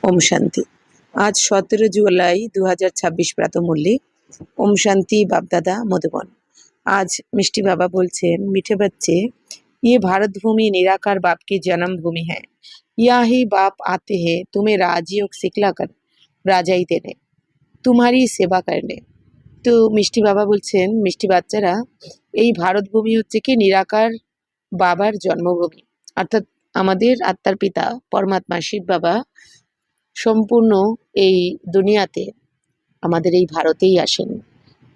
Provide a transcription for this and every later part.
ओम शांति। आज 17 जुलाई 2026 प्रातःमूल्य। ओम शांति। बाप दादा मधुबन। आज मिष्टी बाबा बोलছেন, मीठे बच्चे, ये भारत भूमि निराकार बाप की जन्म भूमि है। यहाँ ही बाप आते हैं तुम्हें राजयोग सिखलाकर রাজাই দেনে, तुम्हारी सेवा करने। তো মিষ্টি বাবা বলছেন, মিষ্টি বাচ্চারা, এই ভারত ভূমি হচ্ছে কি নিরাকার বাবার জন্মভূমি, অর্থাৎ আমাদের আত্মার পিতা পরমাত্মা শিব বাবা সম্পূর্ণ এই দুনিয়াতে আমাদের এই ভারতেই আসেন।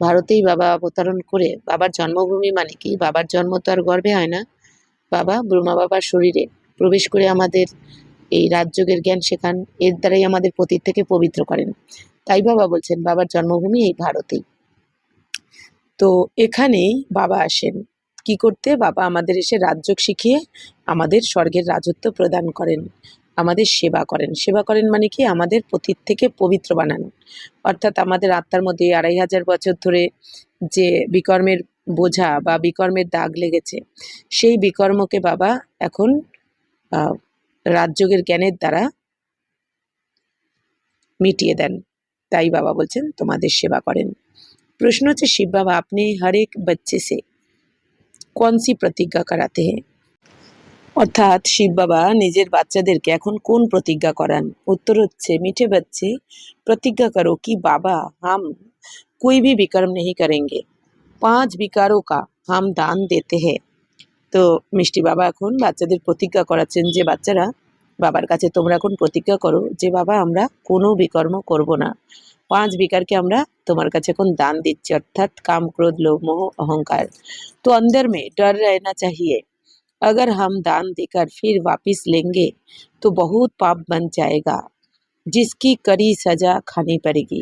ভারতেই বাবা অবতরণ করে, বাবার জন্মভূমি মানে কি, বাবার জন্ম তো আর গর্ভে হয় না, বাবা ব্রহ্মা বাবার শরীরে প্রবেশ করে আমাদের এই রাজযোগের জ্ঞান শেখান, এর দ্বারাই আমাদের পতীত থেকে পবিত্র করেন। তাই বাবা বলছেন বাবার জন্মভূমি এই ভারতেই। তো এখানেই বাবা আসেন কি করতে? বাবা আমাদের এসে রাজযোগ শিখিয়ে আমাদের স্বর্গের রাজত্ব প্রদান করেন, আমাদের সেবা করেন। সেবা করেন মানে কি, আমাদের পতীত থেকে পবিত্র বানান। অর্থাৎ আমাদের আত্মার মধ্যে 2500 বছর ধরে যে বিকর্মের বোঝা বা বিকর্মের দাগ লেগেছে, সেই বিকর্মকে বাবা এখন রাজযোগের জ্ঞানের দ্বারা মিটিয়ে দেন। তাই বাবা বলছেন তোমাদের সেবা করেন। प्रश्न है, शिव बाबा अपने हर एक बच्चे से कौन सी प्रतिज्ञा कराते हैं? অর্থাৎ শিব বাবা নিজের বাচ্চাদেরকে এখন কোন প্রতিজ্ঞা করান? উত্তর হচ্ছে, मीठे बच्चे प्रतिज्ञा करो कि बाबा हम कोई भी विकर्म नहीं करेंगे, 5 विकारों का हम दान देते हैं। তো মিষ্টি বাবা এখন বাচ্চাদের প্রতিজ্ঞা করাচ্ছেন যে বাচ্চারা বাবার কাছে তোমরা এখন প্রতিজ্ঞা করো যে বাবা আমরা কোনো বিকর্ম করব না, 5 विकार আমরা তোমার কাছে এখন দান দিচ্ছি, অর্থাৎ काम क्रोध लोभ मोह अहंकार। तो अंदर में डर रहना चाहिए, अगर हम दान देकर फिर वापस लेंगे तो बहुत पाप बन जाएगा, जिसकी कड़ी सजा खानी पड़ेगी।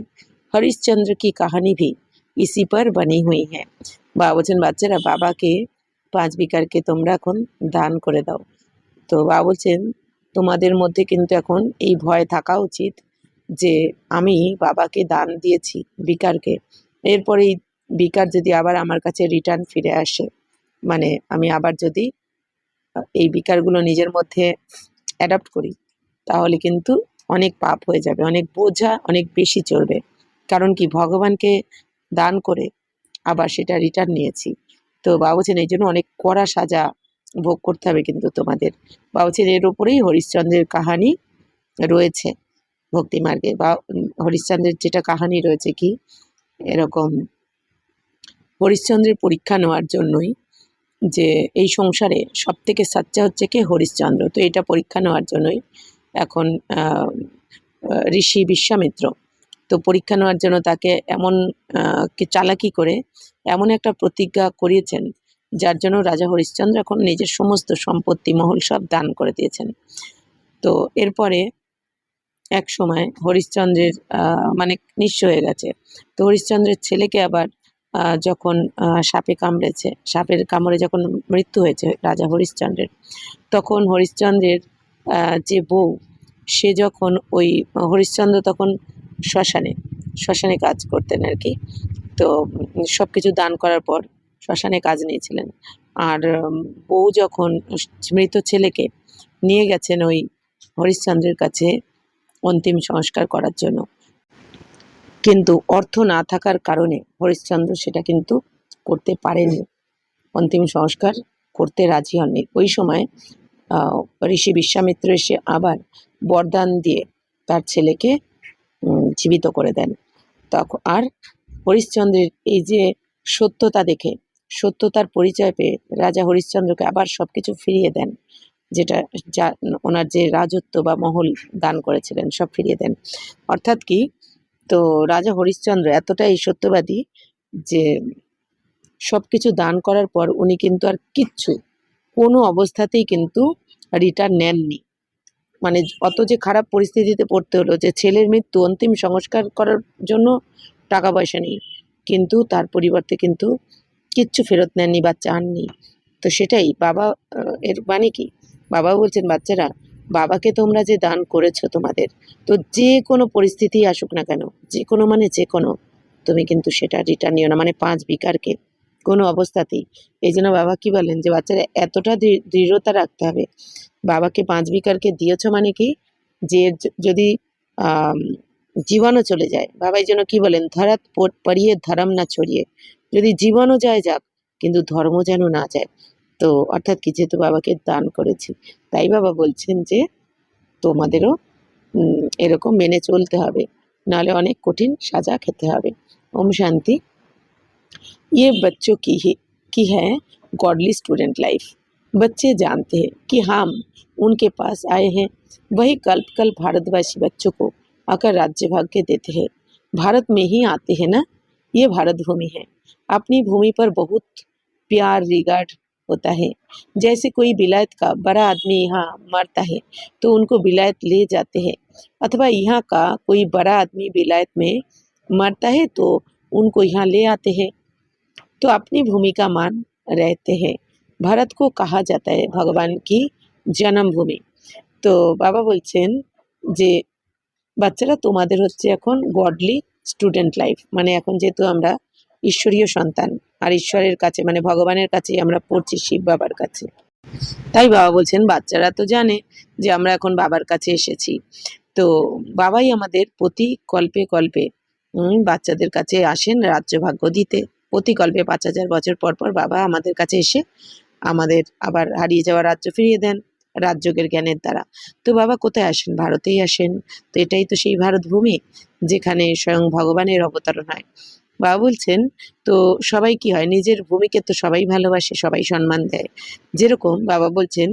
हरिश्चंद्र की कहानी भी इसी पर बनी हुई है। বাবা বলছেন বাচ্চারা বাবাকে 5 विकारকে তোমরা এখন দান করে দাও। তো বাবা বলছেন তোমাদের মধ্যে কিন্তু এখন এই ভয় থাকা উচিত যে আমি বাবাকে দান দিয়েছি বিকারকে, এরপরে এই বিকার যদি আবার আমার কাছে রিটার্ন ফিরে আসে, মানে আমি আবার যদি এই বিকারগুলো নিজের মধ্যে অ্যাডাপ্ট করি, তাহলে কিন্তু অনেক পাপ হয়ে যাবে, অনেক বোঝা অনেক বেশি চলবে। কারণ কি, ভগবানকে দান করে আবার সেটা রিটার্ন নিয়েছি। তো বাবা বলছেন এই জন্য অনেক কড়া সাজা ভোগ করতে হবে কিন্তু তোমাদের। বাবা বলছেন এর উপরেই হরিশ্চন্দ্রের কাহানি রয়েছে ভক্তি মার্গে, বা হরিশ্চন্দ্রের যেটা কাহানি রয়েছে কি এরকম, হরিশ্চন্দ্রের পরীক্ষা নেওয়ার জন্যই যে এই সংসারে সব থেকে সাচ্চা হচ্ছে কি হরিশ্চন্দ্র। তো এটা পরীক্ষা নেওয়ার জন্যই এখন ঋষি বিশ্বামিত্র তো পরীক্ষা নেওয়ার জন্য তাকে এমন চালাকি করে এমন একটা প্রতিজ্ঞা করিয়েছেন, যার জন্য রাজা হরিশ্চন্দ্র এখন নিজের সমস্ত সম্পত্তি মহল সব দান করে দিয়েছেন। তো এরপরে এক সময় হরিশ্চন্দ্রের মানে নিঃস্ব হয়ে গেছে। তো হরিশ্চন্দ্রের ছেলেকে আবার যখন সাপে কামড়েছে, সাপের কামড়ে যখন মৃত্যু হয়েছে রাজা হরিশ্চন্দ্রের, তখন হরিশ্চন্দ্রের যে বউ, সে যখন ওই হরিশ্চন্দ্র তখন শ্মশানে কাজ করতেন আর কি। তো সব কিছু দান করার পর শ্মশানে কাজ নিয়েছিলেন। আর বউ যখন মৃত ছেলেকে নিয়ে গেছেন ওই হরিশ্চন্দ্রের কাছে অন্তিম সংস্কার করার জন্য, কিন্তু অর্থ না থাকার কারণে হরিশ্চন্দ্র সেটা কিন্তু করতে পারেননি, অন্তিম সংস্কার করতে রাজি হননি। ওই সময় ঋষি বিশ্বামিত্র এসে আবার বরদান দিয়ে তার ছেলেকে জীবিত করে দেন। তখন আর হরিশ্চন্দ্রের এই যে সত্যতা দেখে, সত্যতার পরিচয় পেয়ে রাজা হরিশ্চন্দ্রকে আবার সব কিছু ফিরিয়ে দেন, যেটা যা ওনার যে রাজত্ব বা মহল দান করেছিলেন সব ফিরিয়ে দেন। অর্থাৎ কি, তো রাজা হরিশ্চন্দ্র এতটাই সত্যবাদী যে সব কিছু দান করার পর উনি কিন্তু আর কিচ্ছু কোনো অবস্থাতেই কিন্তু রিটার্ন নেননি। মানে অত যে খারাপ পরিস্থিতিতে পড়তে হলো যে ছেলের মৃত্যু, অন্তিম সংস্কার করার জন্য টাকা পয়সা নেই, কিন্তু তার পরিবর্তে কিন্তু কিচ্ছু ফেরত নেননি বা চাননি। তো সেটাই বাবা এর মানে কি, বাবা বলছেন বাচ্চারা বাবাকে তোমরা যে দান করেছো তোমাদের, তো যে কোনো পরিস্থিতি আসুক না কেন, যে কোনো মানে যে কোনো, তুমি কিন্তু সেটা রিটার্ন নিও না, মানে 5 বিকারকে কোনো অবস্থাতেই। এই জন্য বাবা কি বলেন যে বাচ্চারা এতটা দৃঢ়তা রাখতে হবে, বাবাকে 5 বিকারকে দিয়েছ মানে কি, যে যদি আম, জীবনও চলে যায়। বাবা এই জন্য কি বলেন, ধরাত পড়িয়ে ধর্ম না ছড়িয়ে, যদি জীবনও যায় যাক, কিন্তু ধর্ম যেন না যায়। তো অর্থাৎ কি, যেহেতু বাবাকে দান করেছি, তাই বাবা বলছেন যে তোমাদেরও এরকম মেনে চলতে হবে, নাহলে অনেক কঠিন সাজা খেতে হবে। ওম শান্তি। ये बच्चों की है गॉडली स्टूडेंट लाइफ। बच्चे जानते हैं कि हम उनके पास आए हैं, वही कल्प कल्प भारतवासी बच्चों को आकर राज्य भाग्य देते हैं। भारत में ही आते हैं ना, ये भारत भूमि है। अपनी भूमि पर बहुत प्यार रिगार्ड होता है। जैसे कोई विलायत का बड़ा आदमी यहाँ मरता है तो उनको विलायत ले जाते हैं, अथवा यहाँ का कोई बड़ा आदमी विलायत में मरता है तो उनको यहाँ ले आते हैं। तो अपनी भूमिका मान रहते हैं। भारत को कहा जाता है भगवान की जन्मभूमि। তো বাবা বলছেন যে বাচ্চারা তোমাদের হচ্ছে এখন গডলি স্টুডেন্ট লাইফ, মানে এখন যেহেতু আমরা ঈশ্বরীয় সন্তান আর ঈশ্বরের কাছে মানে ভগবানের কাছেই আমরা পড়ছি, শিব বাবার কাছে, তাই বাবা বলছেন বাচ্চারা তো জানে যে আমরা এখন বাবার কাছে এসেছি। তো বাবাই আমাদের প্রতি কল্পে কল্পে বাচ্চাদের কাছে আসেন রাজ্য ভাগ্য দিতে। প্রতি কল্পে 5000 বছর পর পর বাবা আমাদের কাছে এসে আমাদের আবার হারিয়ে যাওয়া রাজ্য ফিরিয়ে দেন রাজযোগের জ্ঞানের দ্বারা। তো বাবা কোথায় আসেন? ভারতেই আসেন। তো এটাই তো সেই ভারত ভূমি যেখানে স্বয়ং ভগবানের অবতরণ হয়। বাবা বলছেন তো সবাই কি হয়, নিজের ভূমিকে তো সবাই ভালোবাসে, সবাই সম্মান দেয়। যেরকম বাবা বলছেন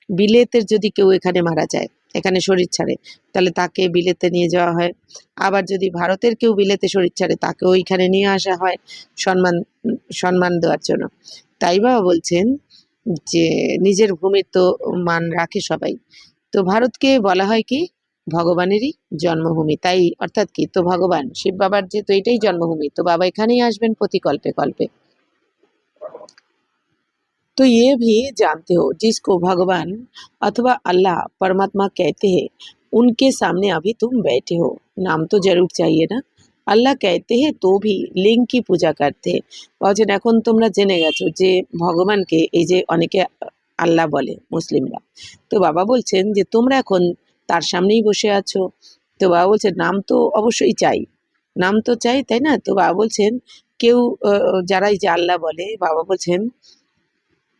বিলেতের যদি কেউ এখানে মারা যায়, এখানে শরীর ছাড়ে, তাহলে তাকে বিলেতে নিয়ে যাওয়া হয়। আবার যদি ভারতের কেউ বিলেতে শরীর ছাড়ে তাকেও ওইখানে নিয়ে আসা হয় সম্মান সম্মান দেওয়ার জন্য। তাই বাবা বলছেন যে নিজের ভূমির তো মান রাখে সবাই। তো ভারতকে বলা হয় কি ভগবানেরই জন্মভূমি। তাই অর্থাৎ কি, তো ভগবান শিব বাবার যে তো এটাই জন্মভূমি, তো বাবা এখানেই আসবেন প্রতি কল্পে কল্পে। तो ये भी जानते हो जिसको भगवान अथवा अल्लाह परमात्मा कहते हैं उनके सामने अभी तुम बैठे हो। नाम तो जरूर चाहिए ना। আল্লাহ कहते हैं তো भी লিঙ্গ কি পূজা করতে বলছেন এখন তোমরা জেনে গেছো যে ভগবানকে এই যে অনেকে আল্লাহ বলে মুসলিমরা। তো বাবা বলছেন যে তোমরা এখন তার সামনেই বসে আছো। তো বাবা বলছেন নাম তো অবশ্যই চাই, নাম তো চাই, তাই না? তো বাবা বলছেন কেউ যারা এই যে আল্লাহ বলে, বাবা বলছেন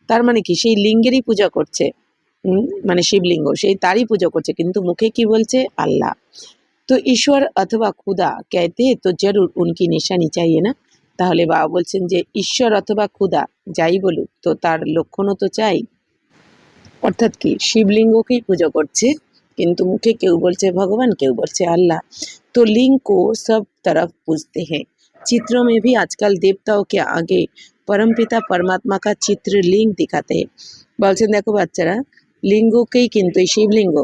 তার মানে কি সেই লিঙ্গেরই পূজা করছে, মানে শিবলিঙ্গ সেই তারই পুজো করছে, কিন্তু মুখে কি বলছে? আল্লাহ। তো ঈশ্বর অথবা খুদা कहते हैं তো জরুর উনকি নিশানি চাইয়ে না। তাহলে বাবা বলছেন যে ঈশ্বর অথবা খুদা যাই বলুক তো তার লক্ষণও তো চাই। অর্থাৎ কি শিবলিঙ্গকেই পুজো করছে, কিন্তু মুখে কেউ বলছে ভগবান, কেউ বলছে আল্লাহ। तो लिंग को सब तरफ पूजते हैं। चित्रों में भी आजकल देवताओं के आगे परमपिता परमात्मा का चित्र लिंग दिखाते हैं। বলছেন দেখো বাচ্চারা লিঙ্গকেই কিন্তু এই শিবলিঙ্গ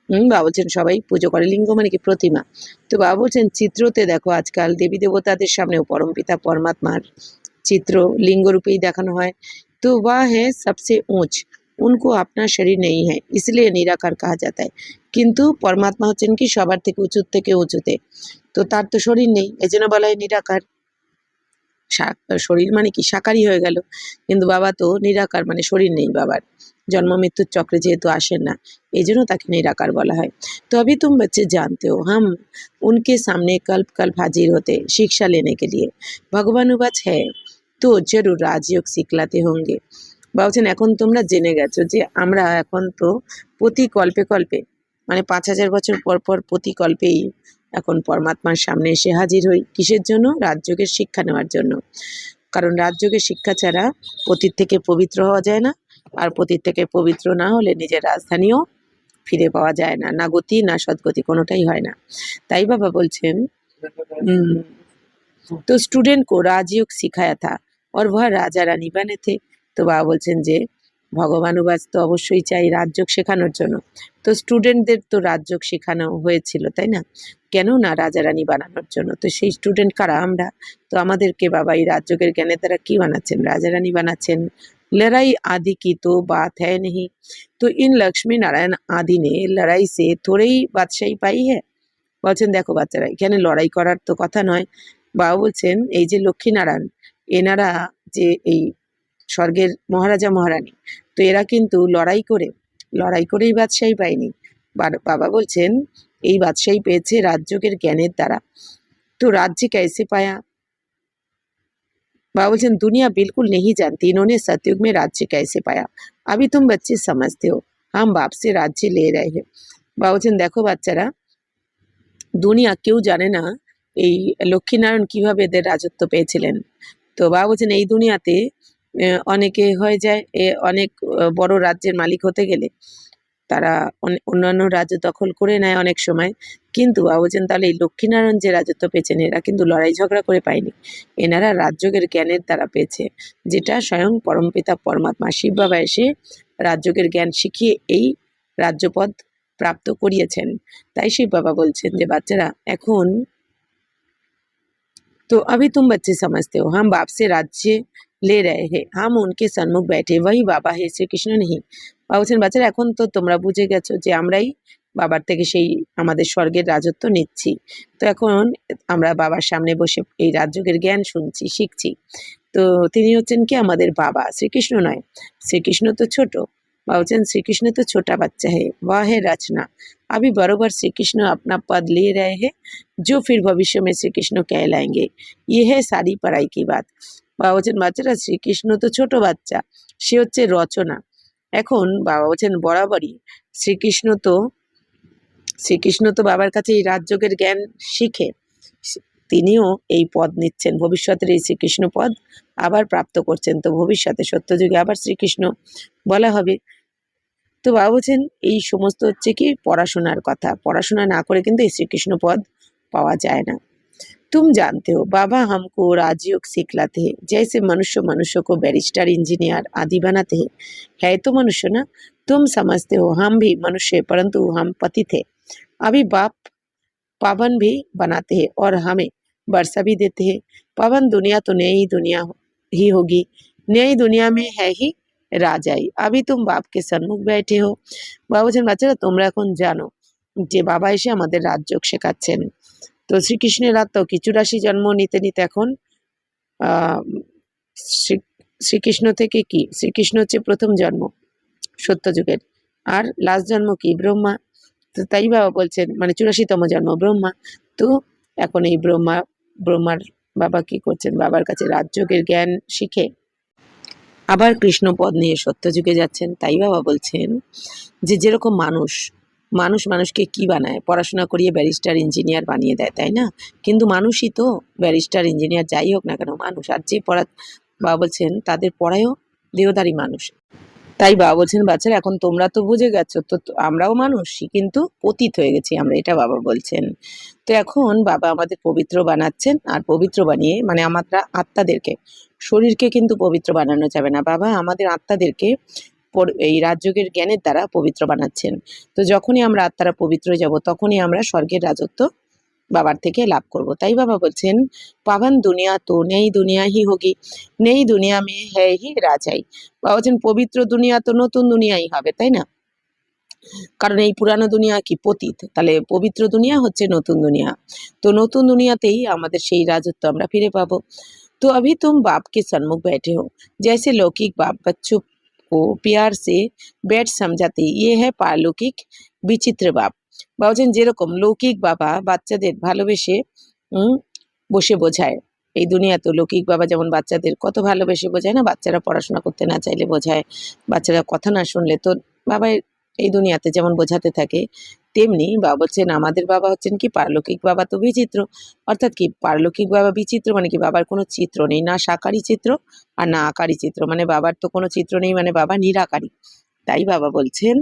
বাবা বলছেন সবাই পুজো করে। লিঙ্গ মানে কি? প্রতিমা। তো বাবা বলছেন চিত্রতে দেখো আজকাল দেবী দেবতাদের সামনেও পরমপিতা পরমাত্মার চিত্র লিঙ্গ রূপেই দেখানো হয়। तो वह है सबसे ऊंच, उनको अपना शरीर नहीं है इसलिए निराकार कहा जाता है। কিন্তু পরমাত্মা হচ্ছেন কি সবার থেকে উঁচু থেকে উঁচুতে, তো তার তো শরীর নেই, এজন্য বলা হয় নিরাকার। শরীর মানে কি সাকারই হয়ে গেল, কিন্তু বাবা তো নিরাকার, মানে শরীর নেই বাবার, জন্ম মৃত্যুর চক্রে যেহেতু আসেন না, এই জন্য তাকে নিরাকার বলা হয়। তো अभी तुम बच्चे जानते हो हम उनके सामने कल्प कल्प हाजिर होते शिक्षा लेने के लिए। भगवानुवाच है তো জরুর রাজযোগ শিখলাতে হোঙ্গে। বলছেন এখন তোমরা জেনে গেছো যে আমরা এখন তো প্রতি কল্পে কল্পে মানে 5000 বছর পর পর প্রতি কল্পেই এখন পরমাত্মার সামনে এসে হাজির হই। কিসের জন্য? রাজযোগের শিক্ষা নেওয়ার জন্য। কারণ রাজযোগের শিক্ষা ছাড়া পতিত থেকে পবিত্র হওয়া যায় না, আর পতিত থেকে পবিত্র না হলে নিজের রাজধানীও ফিরে পাওয়া যায় না, না গতি না সদ্গতি, কোনোটাই হয় না। তাই বাবা বলছেন तो स्टूडेंट को राजयोग सिखाया था और वह राजा रानी बने थे। তো বাবা বলছেন যে ভগবানুবাস তো অবশ্যই চাই রাজযোগ শেখানোর জন্য। তো স্টুডেন্টদের তো রাজযোগ শেখানো হয়েছিল, তাই না? কেন না রাজা রানী বানানোর জন্য। তো সেই স্টুডেন্ট কারা? আমরা। তো আমাদেরকে বাবা এই রাজযোগের জ্ঞানের দ্বারা কি বানাচ্ছেন? রাজা রানী বানাচ্ছেন। लड़ाई आदि की तो बात है नहीं, तो इन लक्ष्मी नारायण आदि ने लड़ाई से थोड़ी ही बादशाही पाई है। বলছেন দেখো বাচ্চারা এখানে লড়াই করার তো কথা নয়। বাবা বলছেন এই যে লক্ষ্মীনারায়ণ এনারা যে এই স্বর্গের মহারাজা মহারানী, তো এরা কিন্তু লড়াই করেই বাদশাহী পায়নি। বাবা বলছেন এই বাদশাহী পেয়েছে রাজযোগের জ্ঞানের দ্বারা। তো राज्य कैसे पाया? बाबा बोलছেন दुनिया बिल्कुल नहीं जानती इन्होंने सतयुग में राज्य कैसे पाया। अभी तुम बच्चे समझते हो, हम बाप से राज्य ले रहे हैं। बाबा बोलছেন দেখো বাচ্চারা, দুনিয়া কেউ জানে না এই লক্ষ্মীনারায়ণ কিভাবে এদের রাজত্ব পেয়েছিলেন। তো বাবা বলছেন এই দুনিয়াতে অনেকে হয়ে যায় অনেক বড় রাজ্যের মালিক হতে গেলে তারা অন্যান্য রাজ্য দখল করে নেয় অনেক সময়। কিন্তু বাবা বলছেন তাহলে এই লক্ষ্মীনারায়ণ যে রাজত্ব পেয়েছেন এরা কিন্তু লড়াই ঝগড়া করে পায়নি, এনারা রাজযোগের জ্ঞানের দ্বারা পেয়েছে, যেটা স্বয়ং পরমপিতা পরমাত্মা শিব বাবা এসে রাজযোগের জ্ঞান শিখিয়ে এই রাজ্যপদ প্রাপ্ত করিয়েছেন। তাই শিব বাবা বলছেন যে বাচ্চারা এখন तो अभी तुम बच्चे समझते हो, हम बाप से राज्य ले रहे हैं, हम उनके सन्मुख बैठे, वही बाबा है, শ্রীকৃষ্ণ नहीं। বাবা বলছেন বাচ্চারা এখন তো তোমরা বুঝে গেছো যে আমরাই বাবার থেকে সেই আমাদের স্বর্গের রাজত্ব নিচ্ছি। তো এখন আমরা বাবার সামনে বসে এই রাজযোগের জ্ঞান শুনছি, শিখছি। তো তিনি হচ্ছেন কি আমাদের বাবা, শ্রীকৃষ্ণ নয়। শ্রীকৃষ্ণ তো ছোট। बाबा बच्चन श्री कृष्ण तो छोटा बच्चा है, वह है रचना। अभी बरोबर श्री कृष्ण अपना पद ले रहे हैं जो फिर भविष्य में श्री कृष्ण कहलाएंगे। ये है सारी पढ़ाई की बात। बाबा बच्चन बाচ্চারা শ্রীকৃষ্ণ তো ছোট বাচ্চা, সে হচ্ছে রচনা। এখন বাবা বলছেন বরাবরই শ্রীকৃষ্ণ তো বাবার কাছে এই রাজযোগের জ্ঞান শিখে তিনিও এই পদ নিচ্ছেন, ভবিষ্যতের এই শ্রীকৃষ্ণ পদ আবার প্রাপ্ত করছেন। তো ভবিষ্যতে সত্যযুগে আবার শ্রীকৃষ্ণ বলা হবে। তো বাবা বলছেন এই সমস্ত হচ্ছে কি পড়াশোনার কথা, পড়াশোনা না করে কিন্তু এই শ্রীকৃষ্ণ পদ পাওয়া যায় না। तुम जानते हो बाबा हमको राजयोग सिखलाते हैं, जैसे मनुष्य मनुष्य को बैरिस्टर इंजीनियर आदि बनाते हैं। है तो मनुष्य ना, तुम समझते हो हम भी मनुष्य परंतु हम पति थे। अभी बाप पावन भी बनाते हैं और हमें वर्षा भी देते हैं। पावन दुनिया तो नई दुनिया ही होगी, नई दुनिया में है ही রাজাই। अभी तुम बाप के सन्मुख बैठे हो। বাবা বলছেন বাচ্চারা তোমরা এখন জানো যে বাবা এসে আমাদের রাজযোগ শেখাচ্ছেন। তো শ্রীকৃষ্ণের আত্মাও কিছু রাশি জন্ম নিতে নিতে এখন শ্রীকৃষ্ণ থেকে কি শ্রীকৃষ্ণ হচ্ছে প্রথম জন্ম সত্যযুগের, আর লাস্ট জন্ম কি ব্রহ্মা। তো তাই বাবা বলছেন মানে 84তম জন্ম ব্রহ্মা। তো এখন এই ব্রহ্মার বাবা কি করছেন, বাবার কাছে রাজযোগের জ্ঞান শিখে আবার কৃষ্ণ পদ নিয়ে সত্যযুগে যাচ্ছেন। তাই বাবা বলছেন যে যেরকম মানুষকে কি বানায়, পড়াশোনা করিয়ে ব্যারিস্টার ইঞ্জিনিয়ার বানিয়ে দেয়, তাই না? কিন্তু মানুষই তো ব্যারিস্টার ইঞ্জিনিয়ার যাই হোক না কেন মানুষ। আর যে বাবা বলছেন তাদের পড়ায়ও দেহধারী মানুষ। তাই বাবা বলছেন বাচ্চারা এখন তোমরা তো বুঝে গেছো, তো আমরাও মানুষই কিন্তু পতিত হয়ে গেছি আমরা, এটা বাবা বলছেন। তো এখন বাবা আমাদের পবিত্র বানাচ্ছেন, আর পবিত্র বানিয়ে মানে আমরা আত্মাদেরকে, শরীরকে কিন্তু পবিত্র বানানো যাবে না, বাবা আমাদের আত্মাদেরকে এই রাজযোগের জ্ঞানের দ্বারা পবিত্র বানাচ্ছেন। তো যখনই আমরা আত্মারা পবিত্র হয়ে যাব তখনই আমরা স্বর্গের রাজত্ব বাবার থেকে লাভ করব। তাই বাবা বলছেন পাবন দুনিয়া তো নেই দুনিয়া হি হোগি, নেই দুনিয়া মে হ্যাঁ হি রাজাই। বাবা বলছেন পবিত্র দুনিয়া তো নতুন দুনিয়াই হবে, তাই না? কারণ এই পুরানো দুনিয়া কি পতিত, তাহলে পবিত্র দুনিয়া হচ্ছে নতুন দুনিয়া। তো নতুন দুনিয়াতেই আমাদের সেই রাজত্ব আমরা ফিরে পাবো। तो अभी तुम बाप के सन्मुख बैठे हो, जैसे लौकिक बाप बच्चों को प्यार से बैठ समझाते, ये है पारलौकिक विचित्र बाप। বাবুছেন যেরকম লৌকিক বাবা বাচ্চাদের ভালোবেসে বসে বোঝায়, এই দুনিয়া তো লৌকিক বাবা যেমন বাচ্চাদের কত ভালোবেসে বোঝায় না, বাচ্চারা পড়াশোনা করতে না চাইলে বোঝায়, বাচ্চারা কথা না শুনলে তো বাবা এই দুনিয়াতে যেমন বোঝাতে থাকে, তেমনি বাবা বলছেন আমাদের বাবা হচ্ছেন কি পারলৌকিক বাবা তো বিচিত্র। অর্থাৎ কি পারলৌকিক বাবা বিচিত্র মানে কি বাবার কোনো চিত্র নেই, না সাকারী চিত্র আর না আকারী চিত্র, মানে বাবার তো কোনো চিত্র নেই, মানে বাবা নিরাকারী। তাই বাবা বলছেন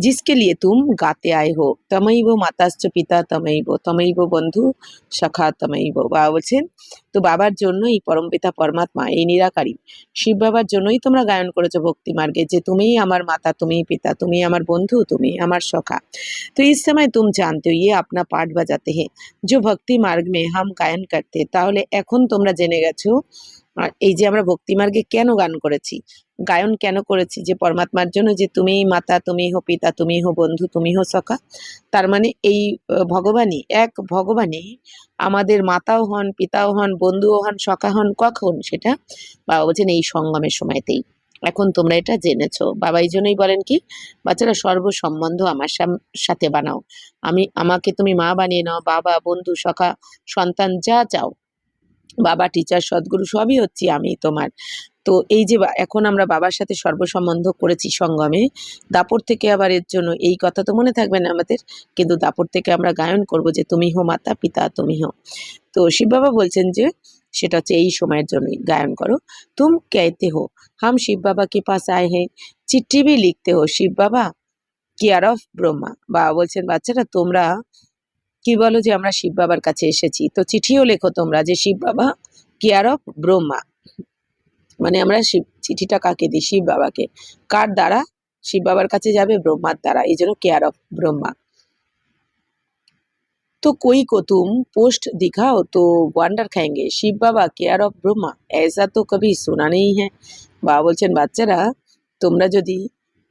जिसके लिए तुम गाते आए हो तमैव माताश्च पिता तमैव बंधु सखा तमैव। বাবা বলছেন তো বাবার জন্যই পরমপিতা পরমাত্মা এই নিরাকারী শিব বাবার জন্যই তোমরা গায়ন করেছো ভক্তি মার্গে যে তুমিই আমার মাতা, তুমিই পিতা, তুমি আমার বন্ধু, তুমি আমার সখা। तो इस समय तुम जानते हो ये अपना पाठ बजाते हैं जो भक्ति मार्ग में हम गायन करते। তাহলে এখন তোমরা জেনে গেছো এই যে আমরা ভক্তি মার্গে কেন গান করেছি, গায়ন কেন করেছি, যে পরমাত্মার জন্য যে তুমি মাতা, তুমি হো পিতা, তুমি হো বন্ধু, তুমি হো সখা। তার মানে এই ভগবানই এক ভগবানই আমাদের মাতাও হন, পিতাও হন, বন্ধুও হন, সখা হন। কখন সেটা বাবা বলছেন এই সঙ্গমের সময়তেই, এখন তোমরা এটা জেনেছো। বাবা এই জন্যই বলেন কি, বাচ্চারা সর্বসম্বন্ধ আমার সাথে বানাও। আমাকে তুমি মা বানিয়ে নাও, বাবা, বন্ধু, সখা, সন্তান যা চাও, বাবা, টিচার, সদ্গুরু সবই হচ্ছি আমি তোমার। তো এই যে এখন আমরা বাবার সাথে সর্বসম্বন্ধ করেছি সঙ্গমে, দাপর থেকে আবার এর জন্য এই কথা তো মনে থাকবে না আমাদের, কিন্তু দাপর থেকে আমরা গায়ন করব যে তুমি হো মাতা পিতা তুমি হো। তো শিব বাবা বলছেন যে সেটা হচ্ছে এই সময়ের জন্যই গায়ন করো। তুম कहते हो हम शिव बाबा के पास आए हैं, চিঠি भी লিখতে हो শিব বাবা কেয়ার অফ ব্রহ্মা। বাবা বলছেন বাচ্চারা তোমরা কি বলো যে আমরা শিব বাবার কাছে এসেছি, তো চিঠিও লেখো তোমরা যে শিব বাবা কেয়ার অফ ব্রহ্মা। মানে আমরা চিঠিটা কাকে দিই? শিব বাবাকে। কার দ্বারা? শিব বাবার কাছে যাবে, ব্রহ্মার দ্বারা, এই জন্য কেয়ার অফ ব্রহ্মা। तो कोई को तुम पोस्ट दिखाओ तो ওয়ান্ডার খাएंगे শিব বাবা কেয়ার অফ ব্রহ্মা, ऐसा तो कभी सुना नहीं है। বাবা বলছেন বাচ্চারা তোমরা যদি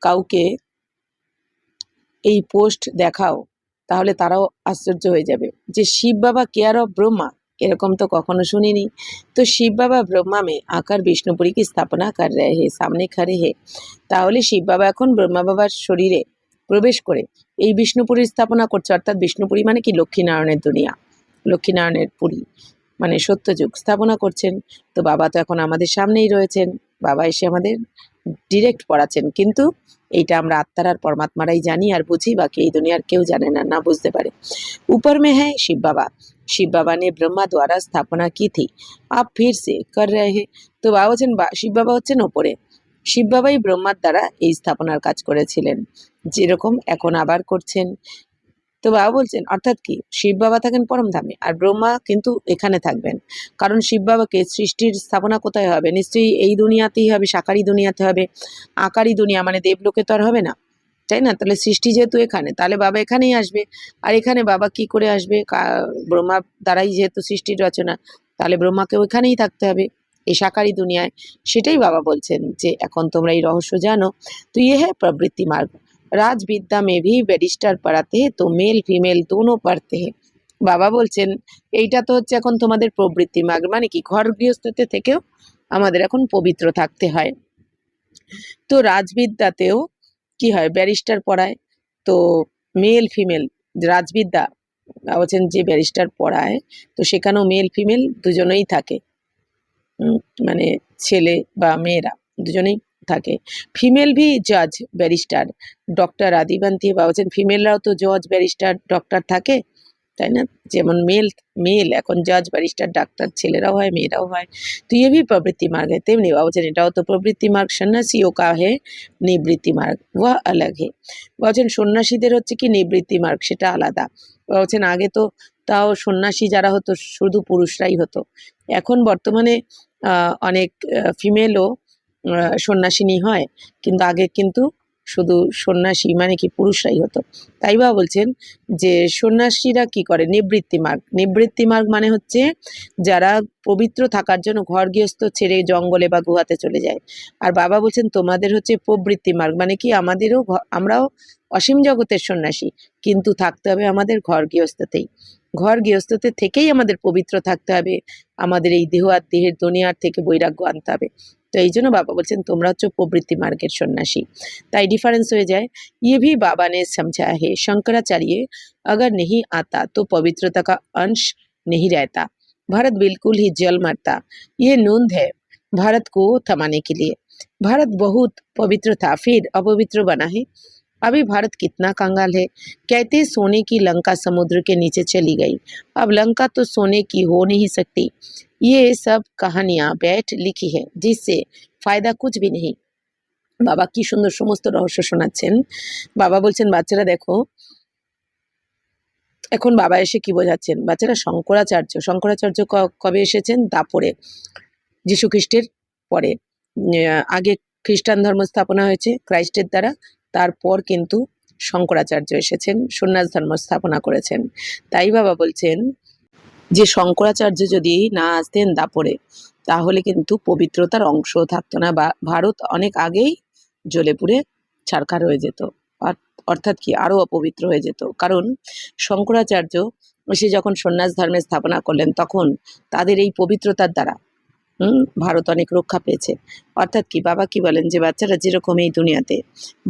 কাউকে এই পোস্ট দেখাও তাহলে তারাও আশ্চর্য হয়ে যাবে যে শিব বাবা কেয়ার অফ ব্রহ্মা, এরকম তো কখনো শুনিনি। তো শিব বাবা ব্রহ্মা মে আকার বিষ্ণুপুরী কি স্থাপনা কর রহে হে, সামনে খড়ে হে। তাহলে শিব বাবা এখন ব্রহ্মা বাবার শরীরে প্রবেশ করে এই বিষ্ণুপুরীর স্থাপনা করছে, অর্থাৎ বিষ্ণুপুরী মানে কি লক্ষ্মীনারায়ণের দুনিয়া, লক্ষ্মীনারায়ণের পুরী মানে সত্যযুগ স্থাপনা করছেন। তো বাবা তো এখন আমাদের সামনেই রয়েছেন, বাবা এসে আমাদের ডিরেক্ট পড়াচ্ছেন, কিন্তু এইটা আমরা আত্মার আর পরমাত্মারাই জানি আর বুঝি, বাকি এই দুনিয়ার কেউ জানে না, না বুঝতে পারে। ऊपर में है शिव बाबा, शिव बाबा ने ब्रह्मा द्वारा स्थापना की थी, आप फिर से कर रहे हैं। তো বাবা বলছেন শিব বাবা হচ্ছেন ওপরে, শিব বাবাই ব্রহ্মার দ্বারা এই স্থাপনার কাজ করেছিলেন, যেরকম এখন আবার করছেন। তো বাবা বলছেন অর্থাৎ কি, শিব বাবা থাকেন পরম ধামে আর ব্রহ্মা কিন্তু এখানে থাকবেন। কারণ শিব বাবাকে সৃষ্টির স্থাপনা কোথায় হবে? নিশ্চয়ই এই দুনিয়াতেই হবে, সাকারি দুনিয়াতে হবে। আকারি দুনিয়া মানে দেবলোকে তো আর হবে না, তাই না? তাহলে সৃষ্টি যেহেতু এখানে, তাহলে বাবা এখানেই আসবে। আর এখানে বাবা কি করে আসবে? ব্রহ্মা দ্বারাই যেহেতু সৃষ্টির রচনা, তাহলে ব্রহ্মাকে ওইখানেই থাকতে হবে, এই সাকারি দুনিয়ায়। সেটাই বাবা বলছেন যে এখন তোমরা এই রহস্য জানো। তো ইয়ে হ্যাঁ প্রবৃত্তি মার্গ, রাজবিদ্যা মে ভি ব্যারিস্টার পড়াতে হে তো মেল ফিমেল দোনো পড়তে হে। বাবা বলছেন এইটা তো হচ্ছে এখন তোমাদের প্রবৃত্তি মার্গ, মানে কি ঘর গৃহস্থতে থেকেও আমাদের এখন পবিত্র থাকতে হয়। তো রাজবিদ্যাতেও কি হয়? ব্যারিস্টার পড়ায়, তো মেল ফিমেল রাজবিদ্যা বলছেন যে ব্যারিস্টার পড়ায়, তো সেখানেও মেল ফিমেল দুজনেই থাকে, মানে ছেলে বা মেয়েরা দুজনেই থাকে। ফিমেল ভি জজ ব্যারিস্টার ডক্টর আদি বানতি বা বলছেন ফিমেলরাও তো জজ ব্যারিস্টার ডক্টর থাকে, তাই না? যেমন মেল এখন জজ ব্যারিস্টার ডাক্তার ছেলেরাও হয় মেয়েরাও হয়। তো ये भी प्रवृत्ति मार्ग है, তেমনি বাবা বলছেন এটাও তো প্রবৃত্তি মার্গ। সন্ন্যাসীও কা হে নিবৃত্তি মার্গ, ওয়া আলাগ হে। বলছেন সন্ন্যাসীদের হচ্ছে কি নিবৃত্তি মার্গ, সেটা আলাদা। বলছেন আগে তো তাও সন্ন্যাসী যারা হতো শুধু পুরুষরাই হতো, এখন বর্তমানে অনেক ফিমেলও সন্ন্যাসিনী হয়, কিন্তু আগে কিন্তু শুধু সন্ন্যাসী মানে কি পুরুষরাই হতো। তাই বা বলছেন যে সন্ন্যাসীরা কি করে? নিবৃত্তি মার্গ। নিবৃত্তি মার্গ মানে হচ্ছে যারা পবিত্র থাকার জন্য ঘর গৃহস্থ ছেড়ে জঙ্গলে বা গুহাতে চলে যায়। আর বাবা বলছেন তোমাদের হচ্ছে প্রবৃত্তি মার্গ, মানে কি আমাদেরও আমরাও অসীম জগতের সন্ন্যাসী, কিন্তু থাকতে হবে আমাদের ঘর গৃহস্থতেই। ঘর গৃহস্থতে থেকেই আমাদের পবিত্র থাকতে হবে, আমাদের এই দেহ আর দেহের দুনিয়ার থেকে বৈরাগ্য আনতে হবে। তো এই জন্য বাবা বলছেন তোমরা হচ্ছে প্রবৃত্তি মার্গের সন্ন্যাসী। তাই ডিফারেন্স হয়ে যায়। ये भी बाबा ने समझाया है, शंकराचार्य अगर नहीं आता तो पवित्रता का अंश नहीं रहता, भारत बिल्कुल ही जल मरता। ये नूंद है भारत को थमाने के लिए। भारत बहुत पवित्र था फिर अपवित्र बना है, अभी भारत कितना कंगाल है। कहते सोने की लंका समुद्र के नीचे चली गई, अब लंका तो सोने की हो नहीं सकती। ये सब कहानियां बैठ लिखी है जिससे फायदा कुछ भी नहीं। বাবা কি সুন্দর সমস্ত রহস্য শোনাচ্ছেন। বাবা বলছেন বাচ্চারা দেখো, এখন বাবা এসে কি বোঝাচ্ছেন? বাচ্চারা শঙ্করাচার্য কবে এসেছেন? দাপরে, যীশু খ্রিস্টের পরে। আগে খ্রিস্টান ধর্ম স্থাপনা হয়েছে ক্রাইস্টের দ্বারা, তারপর কিন্তু শঙ্করাচার্য এসেছেন, সন্ন্যাস ধর্ম স্থাপনা করেছেন। তাই বাবা বলছেন যে শঙ্করাচার্য যদি না আসতেন দাপরে, তাহলে কিন্তু পবিত্রতার অংশও থাকতো না, বা ভারত অনেক আগেই জ্বলে পুড়ে ছারখার হয়ে যেত, অর্থাৎ কি আরও অপবিত্র হয়ে যেত। কারণ শঙ্করাচার্য এসে যখন সন্ন্যাস ধর্মের স্থাপনা করলেন, তখন তাদের এই পবিত্রতার দ্বারা ভারত অনেক রক্ষা পেয়েছে। অর্থাৎ কি বাবা কি বলেন যে বাচ্চারা যেরকম এই দুনিয়াতে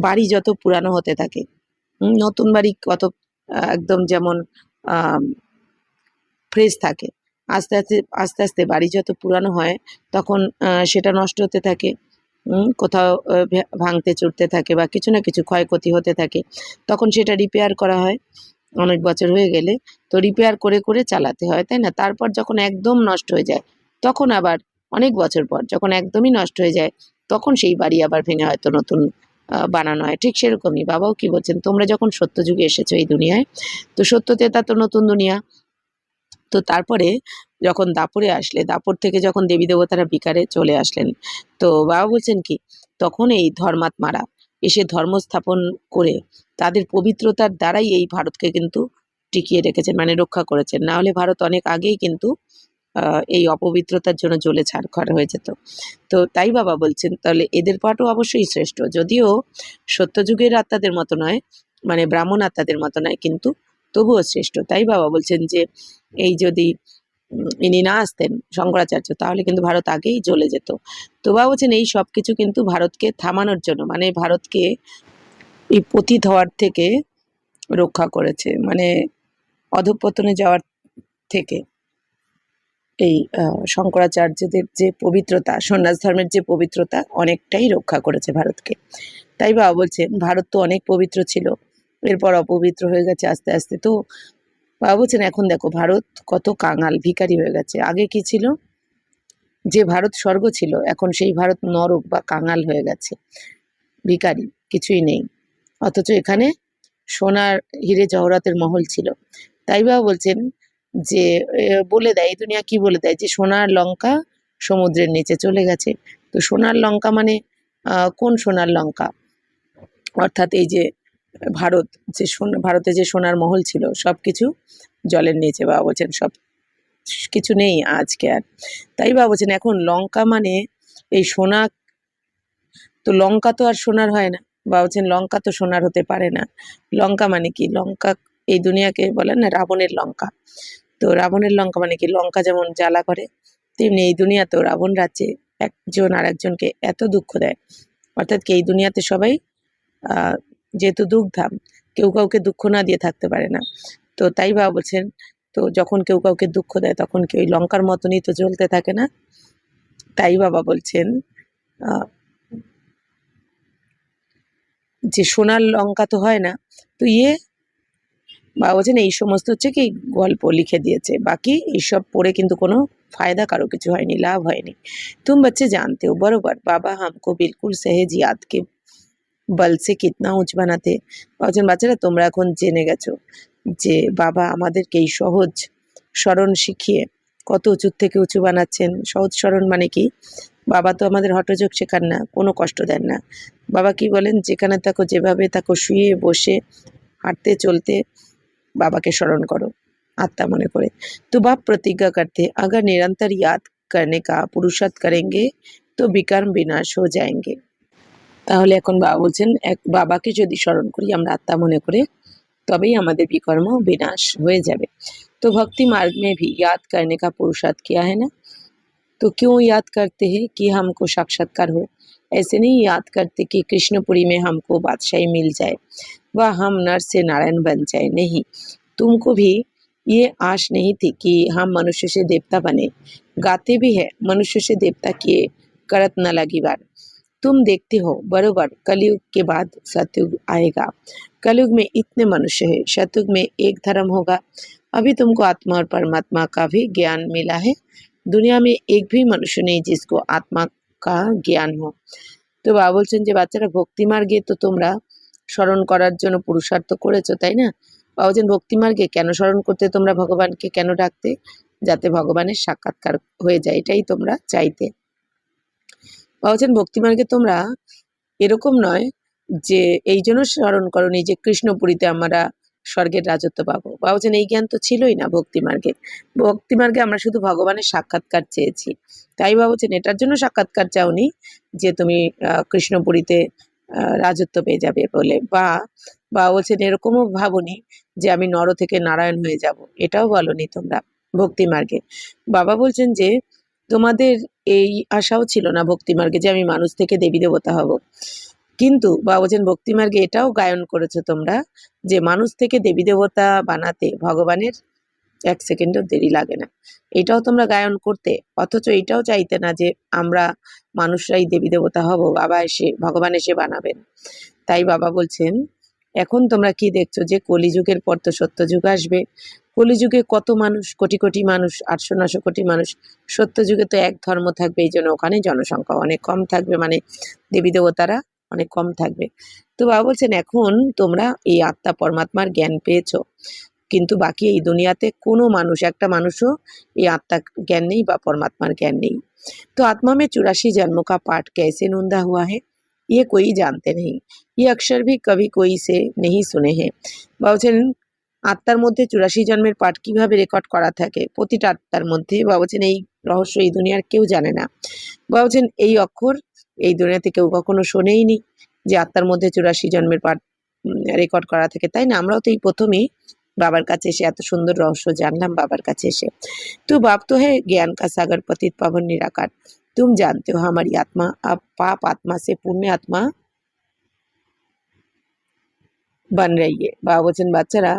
বাড়ি যত পুরানো হতে থাকে, নতুন বাড়ি কত একদম যেমন ফ্রেশ থাকে, আস্তে আস্তে আস্তে আস্তে বাড়ি যত পুরানো হয় তখন সেটা নষ্ট হতে থাকে, কোথাও ভাঙতে চুরতে থাকে বা কিছু না কিছু ক্ষয়ক্ষতি হতে থাকে, তখন সেটা রিপেয়ার করা হয়। অনেক বছর হয়ে গেলে তো রিপেয়ার করে করে চালাতে হয়, তাই না? তারপর যখন একদম নষ্ট হয়ে যায় তখন আবার অনেক বছর পর যখন একদমই নষ্ট হয়ে যায় তখন সেই বাড়ি আবার ভেঙে হয়তো নতুন বানানো হয়। ঠিক সেরকমই বাবাও কি বলছেন, তোমরা যখন সত্য যুগে এসেছো এই দুনিয়ায়, তো সত্যতে তা তো নতুন দুনিয়া। তো তারপরে যখন দাপরে আসলে, দাপর থেকে যখন দেবী দেবতারা বিকারে চলে আসলেন, তো বাবা বলছেন কি তখন এই ধর্মাত্মারা এসে ধর্ম স্থাপন করে তাদের পবিত্রতার দ্বারাই এই ভারতকে কিন্তু টিকিয়ে রেখেছেন, মানে রক্ষা করেছেন। না হলে ভারত অনেক আগেই কিন্তু এই অপবিত্রতার জন্য জ্বলে ছারখার হয়ে যেত। তো তাই বাবা বলছেন তাহলে এদের পাঠও অবশ্যই শ্রেষ্ঠ, যদিও সত্যযুগের আত্মাদের মতো নয়, মানে ব্রাহ্মণ আত্মাদের মতো নয়, কিন্তু তবুও শ্রেষ্ঠ। তাই বাবা বলছেন যে এই যদি ইনি না আসতেন শঙ্করাচার্য, তাহলে কিন্তু ভারত আগেই জ্বলে যেত। তো বাবা বলছেন এই সব কিছু কিন্তু ভারতকে থামানোর জন্য, মানে ভারতকে এই পতিত হওয়ার থেকে রক্ষা করেছে, মানে অধঃপতনে যাওয়ার থেকে। এই শঙ্করাচার্যদের যে পবিত্রতা, সন্ন্যাস ধর্মের যে পবিত্রতা অনেকটাই রক্ষা করেছে ভারতকে। তাই বাবা বলছেন ভারত তো অনেক পবিত্র ছিল, এরপর অপবিত্র হয়ে গেছে আস্তে আস্তে। তো বাবা বলছেন এখন দেখো ভারত কত কাঙাল ভিখারি হয়ে গেছে। আগে কি ছিল, যে ভারত স্বর্গ ছিল, এখন সেই ভারত নরক বা কাঙাল হয়ে গেছে, ভিখারি, কিছুই নেই। অথচ এখানে সোনার হিরে জহরাতের মহল ছিল। তাই বাবা বলছেন যে বলে দেয় এই দুনিয়া কি বলে দেয় যে সোনার লঙ্কা সমুদ্রের নিচে চলে গেছে। তো সোনার লঙ্কা মানে কোন সোনার লঙ্কা? অর্থাৎ এই যে ভারত, যে ভারতে যে সোনার মহল ছিল সব কিছু জলের নিচে। বাবা বলছেন সব কিছু নেই আজকে আর। তাই বাবা বলছেন এখন লঙ্কা মানে এই সোনা, তো লঙ্কা তো আর সোনার হয় না। বাবা বলছেন লঙ্কা তো সোনার হতে পারে না। লঙ্কা মানে কি? লঙ্কা এই দুনিয়াকে বলেন না রাবণের লঙ্কা। তো রাবণের লঙ্কা মানে কি? লঙ্কা যেমন জ্বালা করে, তেমনি এই দুনিয়াতেও রাবণ রাজ্যে একজন আর একজনকে এত দুঃখ দেয়। অর্থাৎ কি এই দুনিয়াতে সবাই যেহেতু দুঃখধাম, কেউ কাউকে দুঃখ না দিয়ে থাকতে পারে না। তো তাই বাবা বলছেন তো যখন কেউ কাউকে দুঃখ দেয় তখন কি ওই লঙ্কার মতনই তো জ্বলতে থাকে না? তাই বাবা বলছেন যে সোনার লঙ্কা তো হয় না। তো বাবা বলছেন এই সমস্ত হচ্ছে কি গল্প লিখে দিয়েছে, বাকি এইসব পড়ে কিন্তু কোনো फायदा কারো কিছু হয়নি, লাভ হয়নি। तुम बच्चे जानते हो बरोबर बाबा हमको बिल्कुल सहज याद के बल से कितना उच्च बनाते। বলছেন বাচ্চারা তোমরা এখন জেনে গেছো যে বাবা আমাদেরকে এই সহজ স্মরণ শিখিয়ে কত উঁচুর থেকে উঁচু বানাচ্ছেন। সহজ স্মরণ মানে কি? বাবা তো আমাদের হঠযোগ শেখান না, কোনো কষ্ট দেন না। বাবা কি বলেন, যেখানে থাকো যেভাবে থাকো শুয়ে বসে হাঁটতে চলতে बाबा के स्मरण करो आत्मा मने करे। तो बाप प्रतिज्ञा करते अगर निरंतर याद करने का पुरुषार्थ करेंगे तो विकर्म विनाश हो जाएंगे। তাহলে এখন বাবা বলছেন এক বাবাকে যদি স্মরণ করি আমরা আত্মা মনে করে তবেই আমাদের বিকর্ম विनाश হয়ে যাবে। तो भक्ति मार्ग में भी याद करने का पुरुषार्थ किया है ना, तो क्यों याद करते हैं कि हमको साक्षात्कार हो। ऐसे नहीं याद करते कि कृष्णपुरी में हमको बादशाही मिल जाए व हम नर से नारायण बन जाए। नहीं, तुमको भी ये आश नहीं थी कि हम मनुष्य से देवता बने। गाते भी है मनुष्य से देवता किए करत न लगी बार। तुम देखते हो बरोबर कलयुग के बाद सतयुग आएगा। कलयुग में इतने मनुष्य है, सतयुग में एक धर्म होगा। अभी तुमको आत्मा और परमात्मा का भी ज्ञान मिला है। दुनिया में एक भी मनुष्य नहीं जिसको आत्मा का ज्ञान हो। তো বাবা বলছেন যে বাচ্চারা ভক্তি মার্গে তো তোমরা স্মরণ করার জন্য পুরুষার্থ করেছো, তাই না? বাবা বলছেন ভক্তি মার্গে কেন স্মরণ করতে, তোমরা ভগবানকে কেন ডাকতে? যাতে ভগবানের সাক্ষাৎকার হয়ে যায়, এটাই তোমরা চাইতে। বাবা বলছেন ভক্তি মার্গে তোমরা এরকম নয় যে এই জন্য স্মরণ করনি যে কৃষ্ণপুরীতে আমরা স্বর্গের রাজত্ব পাবো। বাবা বলছেন এই জ্ঞান তো ছিলই না ভক্তি মার্গে। ভক্তি মার্গে আমরা শুধু ভগবানের সাক্ষাৎকার চেয়েছি। তাই বাবা বলছেন এটার জন্য সাক্ষাৎকার চাওনি যে তুমি কৃষ্ণপুরীতে রাজত্ব পেয়ে যাবে বলে, বা বাবা বলছেন এরকমও ভাবনি যে আমি নর থেকে নারায়ণ হয়ে যাব, এটাও বলনি তোমরা ভক্তি মার্গে। বাবা বলছেন যে তোমাদের এই আশাও ছিল না ভক্তিমার্গে যে আমি মানুষ থেকে দেবী দেবতা হব, কিন্তু বাবা বলছেন ভক্তিমার্গে এটাও গায়ন করেছো তোমরা যে মানুষ থেকে দেবী দেবতা বানাতে ভগবানের 1 সেকেন্ডও দেরি লাগে না। এটাও তোমরা গায়ন করতে, অথচ এটাও চাইতে না যে আমরা মানুষরাই দেবী দেবতা হব, বাবা এসে ভগবান এসে বানাবেন। তাই বাবা বলছেন এখন তোমরা কি দেখছো যে কলিযুগের পর তো সত্যযুগ আসবে। কলিযুগে কত মানুষ, কোটি কোটি মানুষ, 800-900 কোটি মানুষ। সত্যযুগে তো এক ধর্ম থাকবে, এই জন্য ওখানে জনসংখ্যা অনেক কম থাকবে, মানে দেবী দেবতারা অনেক কম থাকবে। তো বাবা বলছেন এখন তোমরা এই আত্মা পরমাত্মার জ্ঞান পেয়েছো, কিন্তু বাকি এই দুনিয়াতে কোনো মানুষ, একটা মানুষও এই আত্মার জ্ঞান নেই বা পরমাত্মার জ্ঞান নেই। तो आत्मा में 84 जन्मों का पाठ कैसे नूंदा हुआ है ये कोई जानते नहीं, ये अक्षर भी कभी कोई से नहीं सुने हैं। বলছেন আত্মার মধ্যে 84 জন্মের পাঠ কিভাবে রেকর্ড করা থাকে প্রতিটা আত্মার মধ্যে, বা বলছেন এই রহস্য এই দুনিয়ার কেউ জানে না। বলছেন এই অক্ষর এই দুনিয়াতে কেউ কখনো শোনেইনি যে আত্মার মধ্যে 84 জন্মের পাঠ রেকর্ড করা থাকে, তাই না? আমরাও তো এই প্রথমেই বাবার কাছে এসে এত সুন্দর রহস্য জানলাম বাবার কাছে এসে। तो बाप तो है ज्ञान का सागर पतित पावन निराकार, तुम जानते हो हमारी आत्मा अब पाप आत्मा से पुण्य आत्मा बन रही है। বাবা বলছেন বাচ্চারা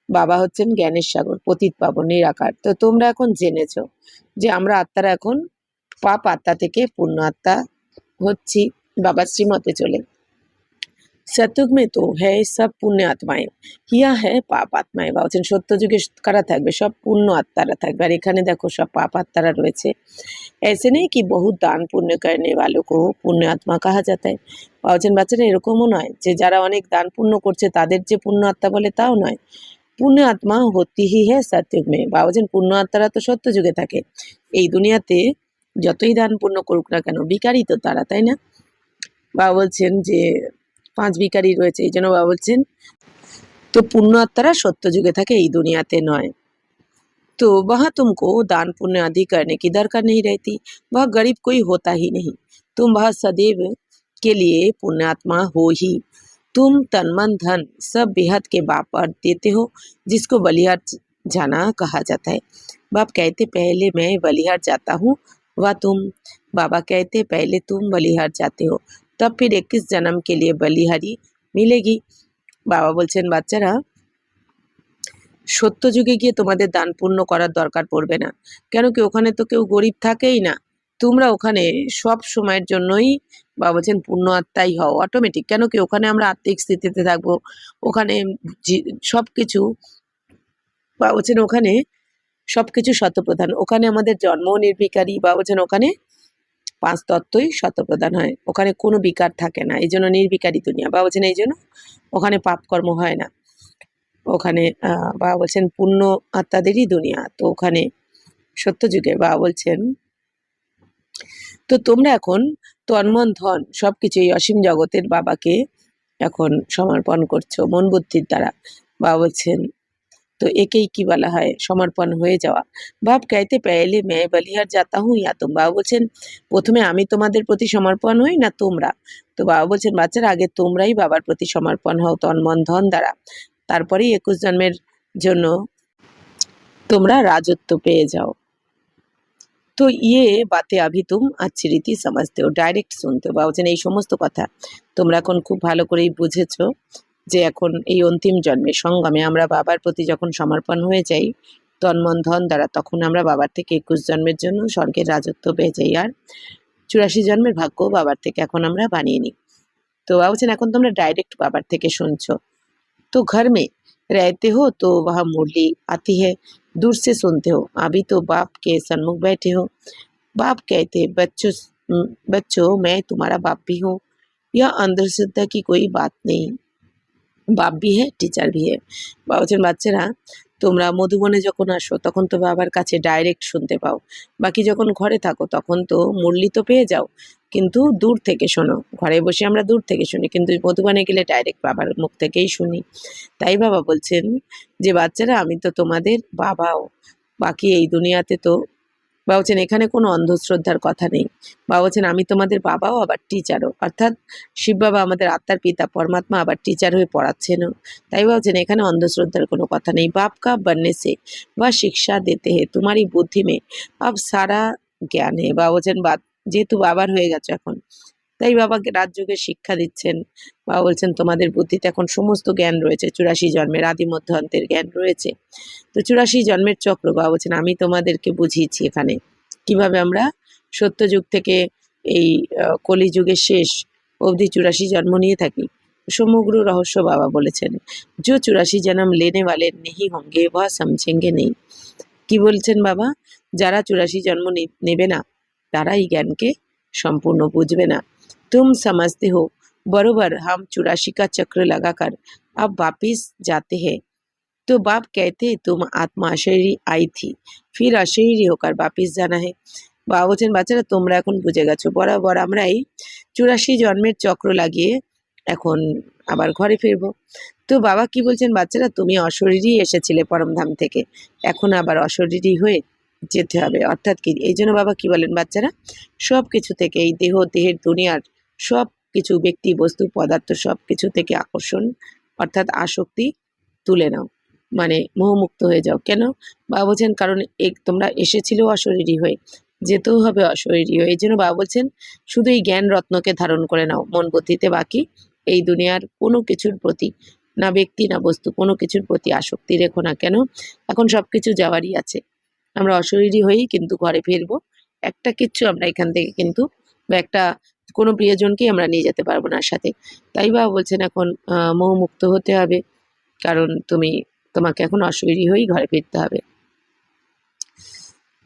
বাবা হচ্ছেন জ্ঞানের সাগর, পতিত পাবন নিরাকার। তো তোমরা এখন জেনেছো যে আমরা আত্মারা এখন পাপ আত্মা থেকে পূর্ণ আত্মা হচ্ছি বাবার শ্রীমতে চলে। सतयुग में तो है सब पुण्य आत्माएं, হিয়া है পাপ আত্মায়। বা বলছেন সত্য যুগে কারা থাকবে? সব পুণ্য আত্মারা থাকবে, আর এখানে দেখো সব পাপ আত্মারা রয়েছে। ऐसे नहीं कि बहुत दान पुण्य करने वालों को पुण्य आत्मा कहा जाता है। বা বলছেন বাচ্চারা এরকমও নয় যে যারা অনেক দান পুণ্য করছে তাদের যে পুণ্য আত্মা বলে তাও নয়। পুণ্য আত্মা হতি হি হ্যাঁ সত্যযুগ মে। বা বলছেন পুণ্য আত্মারা তো সত্য যুগে থাকে, এই দুনিয়াতে যতই দান পুণ্য করুক না কেন বিকারই তো তারা, তাই না? বাবা বলছেন যে 5 ভিখারি রয়েছে, এই জন্য বাবা বলছেন তো পুণ্য আত্মারা সত্য যুগে থাকে, এই দুনিয়াতে নয়। तो वहाँ तुमको दान पुण्य आदि करने की दरकार नहीं रहती, वह गरीब कोई होता ही नहीं, तुम वह सदैव के लिए पुण्यात्मा हो ही। तुम तन मन धन सब बेहद के बाप पर देते हो, जिसको बलिहार जाना कहा जाता है। बाप कहते पहले मैं बलिहार जाता हूँ व तुम, बाबा कहते पहले तुम बलिहार जाते हो, तब फिर 21 जन्म के लिए बलिहारी मिलेगी। বাবা বলছেন বাচ্চারা সত্য যুগে গিয়ে তোমাদের দান পুণ্য করার দরকার পড়বে না, কেন কি ওখানে তো কেউ গরিব থাকেই না। তোমরা ওখানে সব সময়ের জন্যই বাবা বলছেন পূর্ণ আত্মাই হও অটোমেটিক, কেন কি ওখানে আমরা আত্মিক স্থিতিতে থাকবো, ওখানে সব কিছু বাবা বলছেন ওখানে সবকিছু শতপ্রধান, ওখানে আমাদের জন্ম নির্বিকারী। বাবা বলছেন ওখানে 5 তত্ত্বই শতপ্রধান হয়, ওখানে কোনো বিকার থাকে না, এই জন্য নির্বিকারী দুনিয়া। বাবা বলছেন এই জন্য ওখানে পাপকর্ম হয় না, ওখানে বাবা বলছেন পূর্ণ আত্মাদেরই দুনিয়া, তো ওখানে সত্য যুগে বাবা বলছেন তো তোমরা এখন তন্মন ধন সবকিছু এই অসীম জগতের বাবাকে এখন সমর্পণ করছো মন বুদ্ধির দ্বারা। বাবা বলছেন তো একেই কি বলা হয়? সমর্পণ হয়ে যাওয়া। বাপ कहते पहले मैं बलिहार जाता हूँ या तुम। বাবা বলছেন প্রথমে আমি তোমাদের প্রতি সমর্পণ হই না তোমরা? তো বাবা বলছেন বাচ্চারা আগে তোমরাই বাবার প্রতি সমর্পণ হও তন মন ধন দ্বারা, তারপরেই 21 জন্মের জন্য তোমরা রাজত্ব পেয়ে যাও। তো ইয়ে বাতে अभी तुम अच्छी रीति समझते हो, ডাইরেক্ট শুনতে हो। বাবা বলছেন এই সমস্ত কথা তোমরা এখন খুব ভালো করেই বুঝেছো যে এখন এই অন্তিম জন্মে সঙ্গমে আমরা বাবার প্রতি যখন সমর্পণ হয়ে যাই তন মন ধন দ্বারা, তখন আমরা বাবার থেকে 21 জন্মের জন্য স্বর্গের রাজত্ব পেয়ে যাই, আর 84 জন্মের ভাগ্য বাবার থেকে এখন আমরা বানিয়ে নিই। তো বাবা বলছেন এখন তোমরা ডাইরেক্ট বাবার থেকে শুনছো। तो घर में रहते हो तो वहाँ मुरली आती है, दूर से सुनते हो, अभी तो बाप के सन्मुख बैठे हो। बाप कहते बच्चों मैं तुम्हारा बाप भी हूँ, यह अंधश्रद्धा की कोई बात नहीं, বাপ भी है টিচার भी है। বাবা বলছেন বাচ্চারা তোমরা মধুবনে যখন আসো তখন তো বাবার কাছে ডাইরেক্ট শুনতে পাও, বাকি যখন ঘরে থাকো তখন তো মুরলি তো পেয়ে যাও, কিন্তু দূর থেকে শোনো। ঘরে বসে আমরা দূর থেকে শুনি, কিন্তু মধুবনে গেলে ডাইরেক্ট বাবার মুখ থেকেই শুনি। তাই বাবা বলছেন যে বাচ্চারা আমি তো তোমাদের বাবাও, বাকি এই দুনিয়াতে তো বাবা বলছেন এখানে কোনো অন্ধশ্রদ্ধার কথা নেই। বাবা বলছেন আমি তোমাদের বাবাও আবার টিচারও, অর্থাৎ শিব বাবা আমাদের আত্মার পিতা পরমাত্মা আবার টিচার হয়ে পড়াচ্ছেনও। তাই বলছেন এখানে অন্ধশ্রদ্ধার কোনো কথা নেই। बाप का बनने से वह शिक्षा देते हैं, तुम्हारी बुद्धि में अब सारा জ্ঞান है বাবা বলছেন যেহেতু বাবার হয়ে গেছে এখন, তাই বাবাকে রাজযোগের শিক্ষা দিচ্ছেন। বাবা বলছেন তোমাদের বুদ্ধিতে এখন সমস্ত জ্ঞান রয়েছে, 84 জন্মের আদি মধ্য অন্তের জ্ঞান রয়েছে। তো 84 জন্মের চক্র বাবা বলছেন আমি তোমাদেরকে বুঝিয়েছি এখানে কিভাবে আমরা সত্যযুগ থেকে এই কলিযুগের শেষ অবধি 84 জন্ম নিয়ে থাকি। সমগ্র রহস্য বাবা বলেছেন। जो 84 जन्म लेने वाले नहीं होंगे वह समझेंगे नहीं। কি বলছেন বাবা? যারা 84 জন্ম নেবে না তারা এই জ্ঞানকে সম্পূর্ণ বুঝবে না। तुम समझते हो बरोबर हम 84 का चक्र लगाकर अब वापिस जाते हैं। तो बाप कहते तुम आत्मा अशरीरी आई थी, फिर अशरीरी होकर वापिस जाना है। বাবা বলছেন বাচ্চারা তোমরা এখন বুঝে গেছো, বরাবর আমরা এই 84 জন্মের চক্র লাগিয়ে এখন আবার ঘরে ফিরবো। তো বাবা কি বলছেন বাচ্চারা তুমি অশরীরই এসেছিলে পরমধাম থেকে, এখন আবার অশরীরী হয়ে যেতে হবে। অর্থাৎ কি এই জন্য বাবা কি বলেন বাচ্চারা, সব কিছু থেকে এই দেহের দুনিয়ার সব কিছু ব্যক্তি বস্তু পদার্থ সব কিছু থেকে আকর্ষণ অর্থাৎ আসক্তি তুলে নাও, মানে মোহমুক্ত হয়ে যাও। কেন বাবা বলছেন কারণ তোমরা এসেছিলে অশরীরী হয়ে, যেতেও হবে অশরীরী হয়ে। এই জন্য বাবা বলছেন শুধু এই জ্ঞান রত্নকে ধারণ করে নাও মন বুদ্ধিতে, বাকি এই দুনিয়ার কোনো কিছুর প্রতি না ব্যক্তি না বস্তু কোনো কিছুর প্রতি আসক্তি রেখো না। কেন এখন সব কিছু যাওয়ারই আছে, আমরা অশরীরী হয়েই কিন্তু ঘরে ফিরবো। একটা কিচ্ছু আমরা এখান থেকে কিন্তু বা একটা কোনো প্রিয়জনকেই আমরা নিয়ে যেতে পারবো না সাথে। তাই বাবা বলছেন এখন মোহমুক্ত হতে হবে, কারণ তোমাকে এখন অশরীরী হয়েই ঘরে ফিরতে হবে।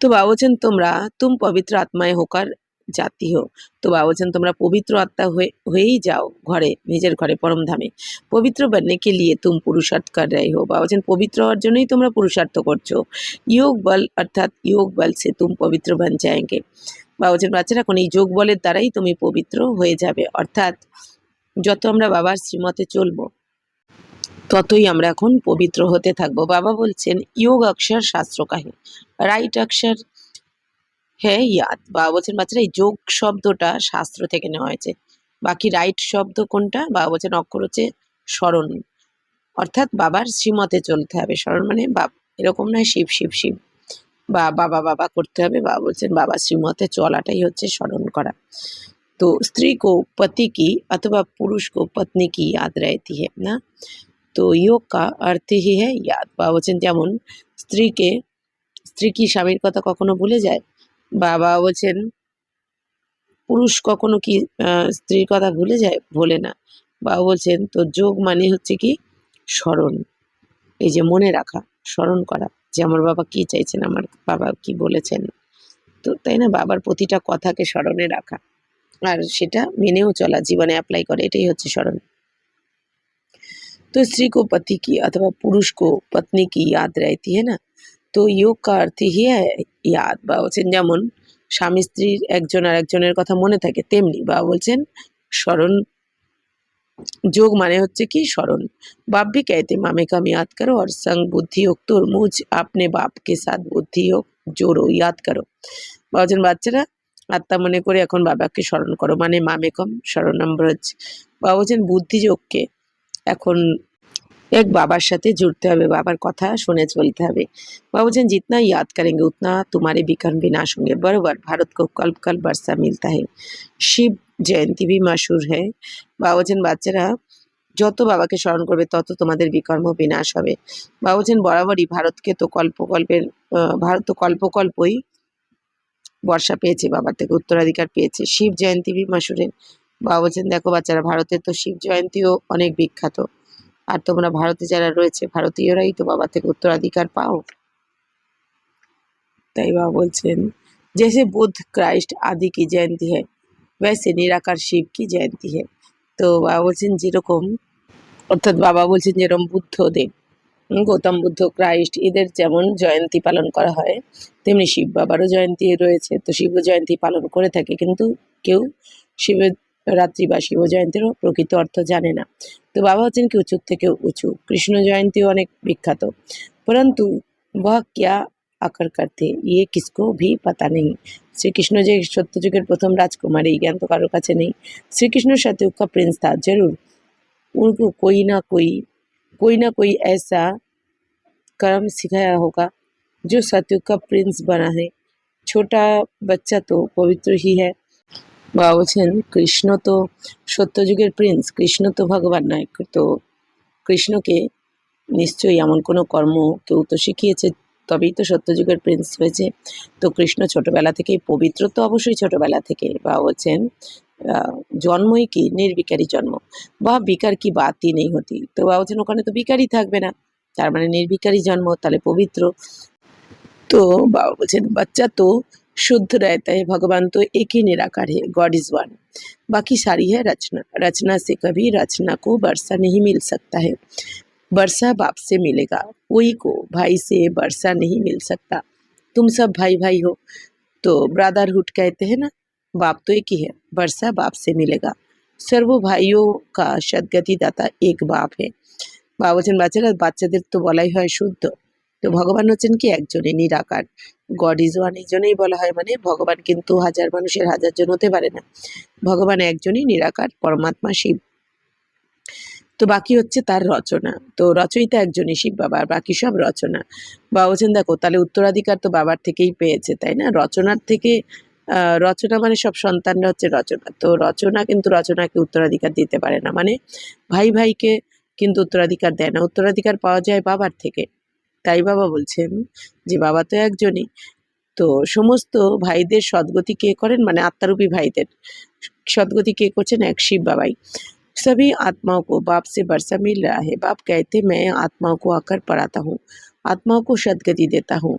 তো বাবা বলছেন তোমরা তুম পবিত্র আত্মায় হোকার জাতি হো। তো বাবা বলছেন তোমরা পবিত্র আত্মা হয়েই যাও ঘরে, নিজের ঘরে পরমধামে। পবিত্র बनने के लिए तुम पुरुषार्थ कर रहे हो। বাবা বলছেন পবিত্র হওয়ার জন্যই তোমরা পুরুষার্থ করছো। যোগ বল অর্থাৎ যোগ বল সে তুম পবিত্র बन जाएंगे। বাবা বলছেন বাচ্চারা এখন এই যোগ বলের দ্বারাই তুমি পবিত্র হয়ে যাবে। অর্থাৎ যত আমরা বাবার শ্রীমতে চলবো ততই আমরা এখন পবিত্র হতে থাকবো। বাবা বলছেন योग अक्षर शास्त्रों का है, राइट अक्षर है याद। বাবা বলছেন বাচ্চারা এই যোগ শব্দটা শাস্ত্র থেকে নেওয়া হয়েছে, বাকি রাইট শব্দ কোনটা? বাবা বলছেন অক্ষর হচ্ছে স্মরণ, অর্থাৎ বাবার শ্রীমতে চলতে হবে। স্মরণ মানে এরকম নয় শিব শিব শিব বা বাবা বাবা করতে হবে। বাবা বলছেন বাবা শ্রীমতে চলাটাই হচ্ছে স্মরণ করা। तो स्त्री को पति की अथवा पुरुष को पत्नी की याद रहती है ना, तो योग का अर्थ ही है याद। বাবা বলছেন যেমন স্ত্রী কি স্বামীর কথা কখনো ভুলে যায়? বাবা বলছেন পুরুষ কখনো কি স্ত্রীর কথা ভুলে যায়? ভোলে না। বাবা বলছেন তো যোগ মানে হচ্ছে কি স্মরণ, এই যে মনে রাখা, স্মরণ করা যে আমার বাবা কি চাইছেন, আমার বাবা কি বলেছেন। তো তাই না, বাবার প্রতিটা কথাকে স্মরণে রাখা আর সেটা মেনেও চলা, জীবনে অ্যাপ্লাই করে, এটাই হচ্ছে স্মরণ। तो स्त्री को पति की अथवा पुरुष को पत्नी की याद रहती है ना, तो योग का अर्थ ही है याद। বাবা বলছেন যেমন স্বামী স্ত্রীর একজন আর একজনের কথা মনে থাকে, তেমনি বাবা বলছেন স্মরণ, যোগ মানে হচ্ছে কি স্মরণ। बाप भी कहते मामे कम याद करो और संग बुद्धि योग तुरमुज अपने बाप के साथ बुद्धि योग जोड़ो याद करो। বাবা বলছেন বাচ্চারা আত্মা মনে করে এখন বাবাকে স্মরণ করো, মানে মামে কম স্মরণম ব্রজ। বাবা বলছেন বুদ্ধি যোগকে এখন এক বাবার সাথে जुड़ते হবে, বাবার কথা শুনে চলতে হবে। বাবা বলছেন जितना याद करेंगे उतना तुम्हारे विकर्म विनाश होंगे। बरोबर भारत को कल्प कल्प वर्षा मिलता है, শিব জয়ন্তী भी मशहूर है। বাবা বলছেন বাচ্চারা যত বাবাকে স্মরণ করবে তত তোমাদের বিকর্ম বিনাশ হবে। বাবা বলছেন বরাবরই ভারতকে তো ভারত তো কল্পকল্পই বর্ষা পেয়েছে, বাবার থেকে উত্তরাধিকার পেয়েছে। শিব জয়ন্তী भी मशहूर है। বাবা বলছেন দেখো বাচ্চারা ভারতের তো শিব জয়ন্তীও অনেক বিখ্যাত, আর তোমরা ভারতে যারা রয়েছে ভারতীয়রাই তো বাবা থেকে উত্তরাধিকার পাও। তাই বাবা বলছেন जैसे बुद्ध क्राइस्ट आदि की जयंती है वैसे निराकार शिव की जयंती है। তো বাবা বলছেন যেরকম, অর্থাৎ বাবা বলছেন যেরকম বুদ্ধদেব, গৌতম বুদ্ধ, ক্রাইস্ট এদের যেমন জয়ন্তী পালন করা হয় তেমনি শিব বাবারও জয়ন্তী রয়েছে। তো শিব জয়ন্তী পালন করে থাকে, কিন্তু কেউ শিবের রাত্রি বা শিব জয়ন্তীরও প্রকৃত অর্থ জানে না। তো বাবা হচ্ছেন কি উঁচুর থেকে উঁচু, কৃষ্ণ জয়ন্তীও অনেক বিখ্যাত, পরন্তু वह क्या आकर करते ये किसको भी पता नहीं। শ্রীকৃষ্ণ যে সত্যযুগের প্রথম রাজকুমার এই জ্ঞান তো কারোর কাছে নেই। শ্রীকৃষ্ণ सतयुग का प्रिंस था, जरूर उनको कोई ना कोई ऐसा कर्म सिखाया होगा जो सतयुग का प्रिंस बना है। छोटा बच्चा तो पवित्र ही है। বাবা বলছেন কৃষ্ণ তো সত্যযুগের প্রিন্স, কৃষ্ণ তো ভগবান নয়। তো কৃষ্ণকে নিশ্চয়ই এমন কোনো কর্ম কেউ তো শিখিয়েছে, তবেই তো সত্যযুগের প্রিন্স হয়েছে। তো কৃষ্ণ ছোটবেলা থেকেই পবিত্র, তো অবশ্যই ছোটবেলা থেকে। বাবা বলছেন জন্মই কি নির্বিকারী জন্ম, বা বিকার কি বাতই নেই হতি। তো বাবা বলছেন ওখানে তো বিকারই থাকবে না, তার মানে নির্বিকারী জন্ম, তাহলে পবিত্র। तो बाबा बोलছেন बच्चा तो शुद्ध रहता है, भगवान तो एक ही निराकार है, गॉड इज वन। बाकी सारी है रचना, रचना से कभी रचना को वर्षा नहीं मिल सकता है। वर्षा बाप से मिलेगा, कोई को भाई से वर्षा नहीं मिल सकता। तुम सब भाई भाई हो, तो ब्रदरहुड कहते हैं ना, बाप तो एक ही है, वर्षा बाप से मिलेगा। सर्व भाइयों का सदगति दाता एक बाप है। বাবা বলছেন বাচ্চারা, বাচ্চাদের তো বলাই হয় শুদ্ধ, তো ভগবান হচ্ছেন কি একজনই নিরাকার, গড ইজ ওয়ান। এই জন্যই বলা হয়, মানে ভগবান কিন্তু হাজার মানুষের হাজার জন হতে পারে না, ভগবান একজনই নিরাকার পরমাত্মা শিব। তো বাকি হচ্ছে তার রচনা, তো রচয়িতা একজনই শিব বাবা, আর বাকি সব রচনা। বাবা বলছেন দেখো, তাহলে উত্তরাধিকার তো বাবার থেকেই পেয়েছে, তাই না? রচনার থেকে রচনা মানে সব সন্তানরা হচ্ছে রচনা, তো রচনা কিন্তু রচনাকে উত্তরাধিকার দিতে পারে না, মানে ভাই ভাইকে কিন্তু উত্তরাধিকার দেয় না, উত্তরাধিকার পাওয়া যায় বাবার থেকে। তাই বাবা বলছেন যে বাবা তো একজনই, তো সমস্ত ভাইদের সদ্গতি কে করেন, মানে আত্মারূপী ভাইদের সদ্গতি কে করছেন? এক শিব বাবাই। सभी आत्माओं को बाप से वर्षा मिल रहा है। बाप कहते मैं आत्माओं को आकर पढ़ाता हूँ, आत्माओं को सद्गति देता हूँ।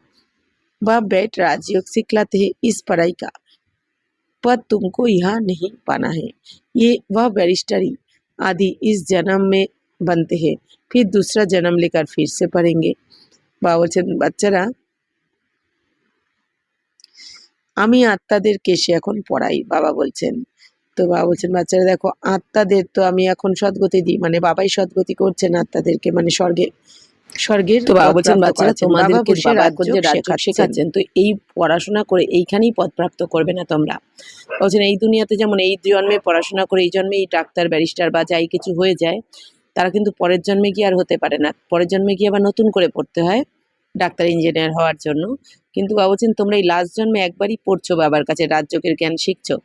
बाप बैठ राजयोग सिखलाते हैं, इस पढ़ाई का पद तुमको यहाँ नहीं पाना है। ये वह बैरिस्टरी आदि इस जन्म में बनते हैं, फिर दूसरा जन्म लेकर फिर से पढ़ेंगे। বাবা বলছেন বাচ্চারা, আমি আত্মাদেরকে সে এখন পড়াই, বাবা বলছেন। তো বাবা বলছেন বাচ্চারা দেখো, আত্মাদের তো আমি এখন সদ্গতি দিই, মানে বাবাই সদ্গতি করছেন আত্মাদেরকে, মানে স্বর্গের। তো বাবা বলছেন বাচ্চারা তোমাদেরকে রাজ্য শেখাচ্ছেন, তো এই পড়াশোনা করে এইখানেই পদপ্রাপ্ত করবে না তোমরা। বলছেন এই দুনিয়াতে যেমন এই জন্মে পড়াশোনা করে এই জন্মেই ডাক্তার ব্যারিস্টার বা যাই কিছু হয়ে যায়, তারা কিন্তু পরের জন্মে গিয়ে আর হতে পারে না, পরের জন্মে গিয়ে আবার নতুন করে পড়তে হয় ডাক্তার ইঞ্জিনিয়ার হওয়ার জন্য। কিন্তু বাবা বলছেন তোমরা এই লাস্ট জন্মে একবারই পড়ছো বাবার কাছে, রাজযোগের জ্ঞান শিখছো,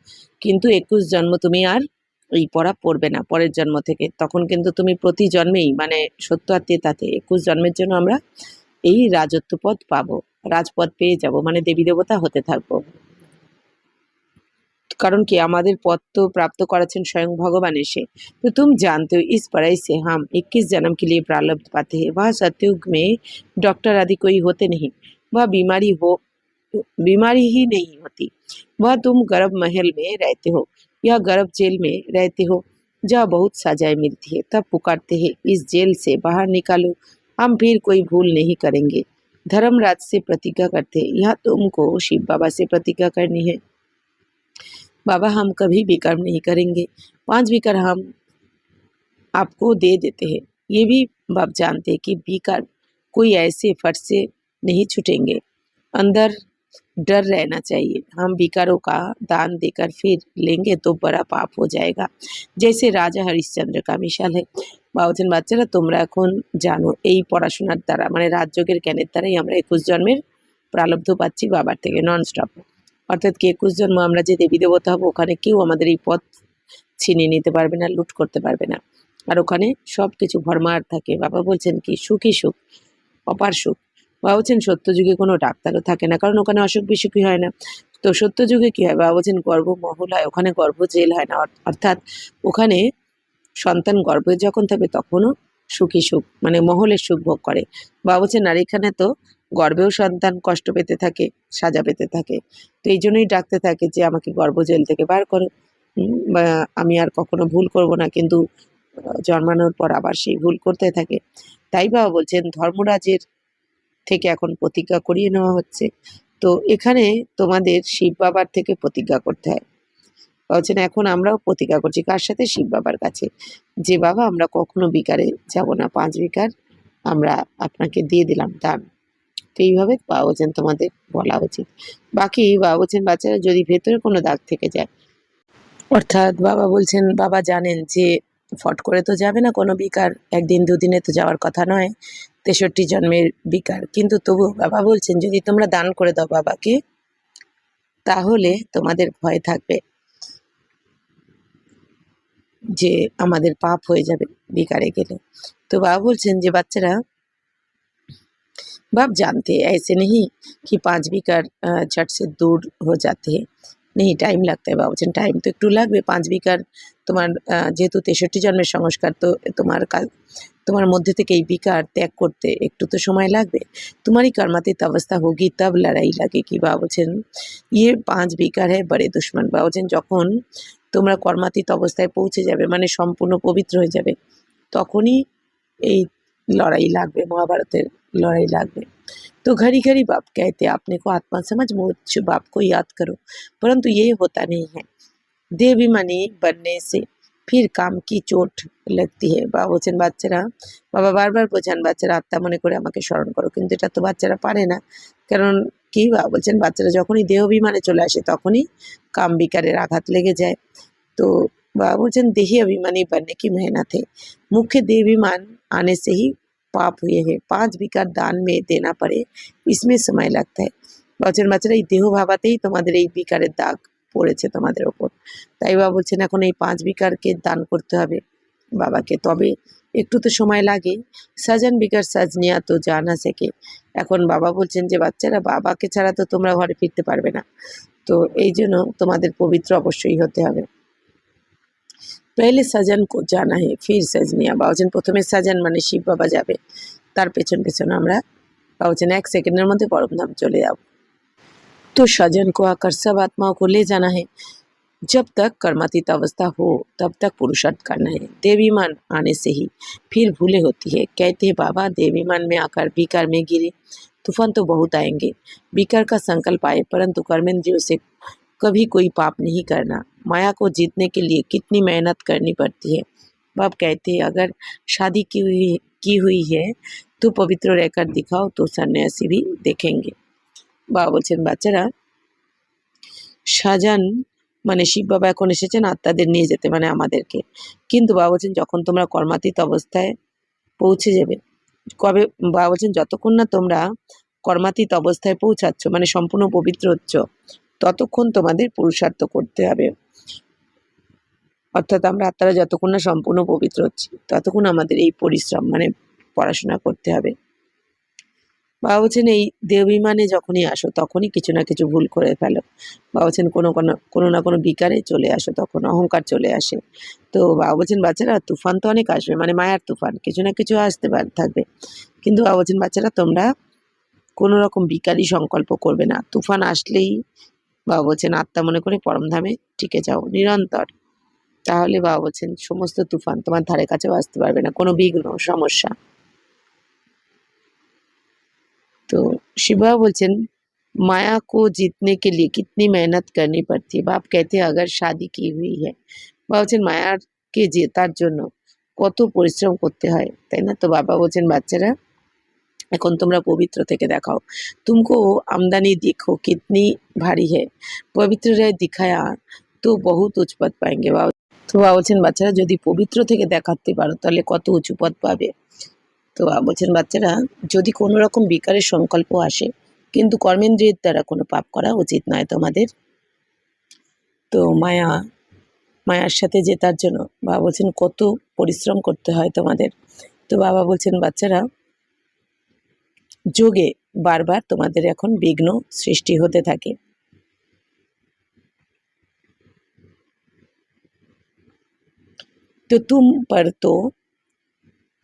কিন্তু 21 জন্ম তুমি আর এই পড়া পড়বে না পরের জন্ম থেকে। তখন কিন্তু তুমি প্রতি জন্মেই, মানে সত্য আত্মীয়তাতে 21 জন্মের জন্য আমরা এই রাজত্ব পদ পাবো, রাজপদ পেয়ে যাব, মানে দেবী দেবতা হতে থাকবো। कारण कि हमारे पद तो प्राप्त कराচ্ছেন स्वयं भगवान एसे। तो तुम जानते हो इस पढ़ाई से हम 21 जन्म के लिए प्रारब्ध पाते हैं। वह सतयुग में डॉक्टर आदि कोई होते नहीं, वह बीमारी ही नहीं होती। वह तुम गर्भ महल में रहते हो या गर्भ जेल में रहते हो, जहाँ बहुत सजाएं मिलती है, तब पुकारते हैं इस जेल से बाहर निकालो, हम फिर कोई भूल नहीं करेंगे। धर्मराज से प्रतिज्ञा करते हैं, यह तुमको शिव बाबा से प्रतिज्ञा करनी है, बाबा हम कभी भी कर्म नहीं करेंगे, 5 विकार हम आपको दे देते हैं। ये भी बाप जानते हैं कि विकार कोई ऐसे फट से नहीं छूटेंगे, अंदर डर रहना चाहिए। हम विकारों का दान देकर फिर लेंगे तो बड़ा पाप हो जाएगा, जैसे राजा हरिश्चंद्र का मिसाल है। বাবুছেন বাচ্চারা তোমরা এখন জানো এই পড়াশোনার দ্বারা, মানে রাজযোগের জ্ঞানের দ্বারাই আমরা 21 জন্মের প্রারব্ধ পাচ্ছি বাবার থেকে নন স্টপ। অর্থাৎ কি 21 জন্ম আমরা যে দেবী দেবতা হবো, ওখানে কেউ আমাদের এই পথ ছিনিয়ে নিতে পারবে না, লুট করতে পারবে না, আর ওখানে সব কিছু ভরমার থাকে। বাবা বলছেন কি সুখী সুখ, অপার সুখ। বাবা বলছেন সত্যযুগে কোনো ডাক্তারও থাকে না, কারণ ওখানে অসুখ বিসুখই হয় না। তো সত্যযুগে কী হয়? বাবা বলছেন গর্ভ মহল হয়, ওখানে গর্ভ জেল হয় না, অর্থাৎ ওখানে সন্তান গর্ভে যখন থাকবে তখনও সুখী সুখ, মানে মহলের সুখ ভোগ করে। বাবা বলছেন আর এখানে তো গর্ভেও সন্তান কষ্ট পেতে থাকে, সাজা পেতে থাকে, তো এই জন্যই ডাকতে থাকে যে আমাকে গর্ভ জেল থেকে বার করো, বা আমি আর কখনো ভুল করব না, কিন্তু জন্মানোর পর আবার সেই ভুল করতে থাকে। তাই বাবা বলছেন ধর্মরাজের থেকে এখন প্রতিজ্ঞা করিয়ে নেওয়া হচ্ছে, তো এখানে তোমাদের শিব বাবার থেকে প্রতিজ্ঞা করতে হয়। বলছেন এখন আমরাও প্রতিজ্ঞা করছি, কার সাথে? শিব বাবার কাছে, যে বাবা আমরা কখনো বিকারে যাব না, 5 বিকার আমরা আপনাকে দিয়ে দিলাম দান। তো এইভাবে বাবা বলছেন তোমাদের বলা উচিত। বাকি বাবা বলছেন বাচ্চারা যদি ভেতরে কোনো দাগ থেকে যায়, অর্থাৎ বাবা বলছেন বাবা জানেন যে ফট করে তো যাবে না কোনো বিকার, একদিন দুদিনে তো যাওয়ার কথা নয়, 63 জন্মের বিকার, কিন্তু তবু বাবা বলছেন যদি তোমরা দান করে দাও বাবাকে, তাহলে তোমাদের ভয় থাকবে যে আমাদের পাপ হয়ে যাবে বিকারে गले। तो बाबा बोलছেন যে বাচ্চারা बाप जानते हैं ऐसे नहीं कि 5 বিকার झट से दूर हो जाते हैं, नहीं टाइम लगता है। बाबा বলছেন টাইম তো একটু লাগবে। 5 বিকার তোমার যেহেতু 63 জন্মের সংস্কার, তো তোমার মধ্যে থেকে এই বিকার ত্যাগ করতে একটু তো সময় লাগবে। तुम्हारी कर्मातीत अवस्था होगी तब लड़ाई लगेगी। बाबा বলছেন ये 5 বিকার है बड़े दुश्मन। बाबा বলছেন যখন তোমরা কর্মাতীত অবস্থায় পৌঁছে যাবে, মানে সম্পূর্ণ পবিত্র হয়ে যাবে, তখনই এই लड़ाई লাগবে, মহাভারতের लड़ाई লাগবে। तो घड़ी घड़ी बाप कहते अपने को आत्मा समझ मुझ बाप को याद करो, परंतु ये होता नहीं है। देवीमणि बनने से फिर काम की चोट लगती है। বাবা বলছেন বাচ্চারা, বাবা বারবার বোঝান বাচ্চারা আত্মা মনে করে আমাকে স্মরণ করো, কিন্তু এটা তো বাচ্চারা পারে না। কারণ কি, বাবা বলছেন বাচ্চারা যখনই দেহাভিমানে চলে আসে তখনই কাম বিকারের আঘাত লেগে যায়। तो बाबा बोलছেন देही अभिमानी बनने की मेहनत है, मुख्य देहाभिमान आने से ही पाप हुए हैं। 5 বিকার দান में देना पड़े, इसमें समय लगता है। বলছেন বাচ্চারা এই দেহ ভাবাতেই তোমাদের এই বিকারের দাগ পড়েছে তোমাদের ওপর। তাই বাবা বলছেন এখন এই 5 বিকারকে দান করতে হবে বাবাকে, তবে একটু তো সময় লাগে। সাজান বিকার সাজনিয়া তো জানা শেখে। এখন বাবা বলছেন যে বাচ্চারা বাবাকে ছাড়া তো তোমরা ঘরে ফিরতে পারবে না, তো এই জন্য তোমাদের পবিত্র অবশ্যই হতে হবে। पहले सजन को जाना है फिर सजनिया। बाबा বলছেন প্রথমে সাজান মানে শিব বাবা যাবে, তার পেছন পেছন আমরা বাবা বলছেন 1 সেকেন্ডের মধ্যে পরমধাম চলে যাব। तो सजन को आकर सब आत्माओं को ले जाना है। जब तक कर्मातीत अवस्था हो तब तक पुरुषार्थ करना है। देवीमान आने से ही फिर भूले होती है। कहते हैं बाबा देवीमान में आकर विकार में गिरे, तूफान तो बहुत आएंगे। विकार का संकल्प आए परंतु कर्मेंद्रियों से कभी कोई पाप नहीं करना। माया को जीतने के लिए कितनी मेहनत करनी पड़ती है। बाप कहते हैं अगर शादी की हुई है तो पवित्र रहकर दिखाओ तो सन्यासी भी देखेंगे। बाबा বলছেন বাচ্চারা সাজান মানে শিব বাবা এখন এসেছেন আত্মাদের নিয়ে যেতে, মানে আমাদেরকে। কিন্তু বাবা বলছেন যখন তোমরা কর্মাতীত অবস্থায় পৌঁছে যাবে, কবে বাবা বলছেন যতক্ষণ না তোমরা কর্মাতীত অবস্থায় পৌঁছাচ্ছ, মানে সম্পূর্ণ পবিত্র হচ্ছ, ততক্ষণ তোমাদের পুরুষার্থ করতে হবে। অর্থাৎ আমরা আত্মারা যতক্ষণ না সম্পূর্ণ পবিত্র হচ্ছি ততক্ষণ আমাদের এই পরিশ্রম মানে পড়াশোনা করতে হবে। বাবা বলছেন এই দেহাভিমানে যখনই আসো তখনই কিছু না কিছু ভুল করে ফেলো। বাবা বলছেন কোনো না কোনো বিকারে চলে আসো, তখন অহংকার চলে আসে। তো বাবা বলছেন বাচ্চারা তুফান তো অনেক আসবে, মানে মায়ার তুফান, কিছু না কিছু আসতে থাকবে, কিন্তু বাবা বলছেন বাচ্চারা তোমরা কোনো রকম বিকারী সংকল্প করবে না। তুফান আসলেই বাবা বলছেন আত্মা মনে করে পরমধামে টিকে যাও নিরন্তর, তাহলে বাবা বলছেন সমস্ত তুফান তোমার ধারে কাছেও আসতে পারবে না, কোনো বিঘ্ন সমস্যা। तो शिव बाबा बोलছেন माया को जीतने के लिए कितनी मेहनत करनी पड़ती है। बाप कहते हैं अगर शादी की हुई है, বাবা বলছেন মায়াকে জেতার জন্য কত পরিশ্রম করতে হয়, তাই না? তো বাবা বলছেন বাচ্চারা এখন তোমরা পবিত্র থেকে দেখাও, तुमको आमदनी देखो कितनी भारी है, पवित्र रह दिखाया तो बहुत उच्च पद पाएंगे। বাবা তো বাবা বলছেন বাচ্চারা যদি পবিত্র থেকে দেখাতে পারো তাহলে কত উঁচু পদ পাবে। তো বাবা বলছেন বাচ্চারা যদি কোনো রকম বিকারের সংকল্প আসে, কিন্তু কর্মেন্দ্রিয়ের দ্বারা কোনো পাপ করা উচিত নয় তোমাদের। তো মায়ার সাথে জেতার জন্য বাবা বলছেন কত পরিশ্রম করতে হয় তোমাদের। তো বাবা বলছেন বাচ্চারা যোগে বারবার তোমাদের এখন বিঘ্ন সৃষ্টি হতে থাকে। तो तुम पर तो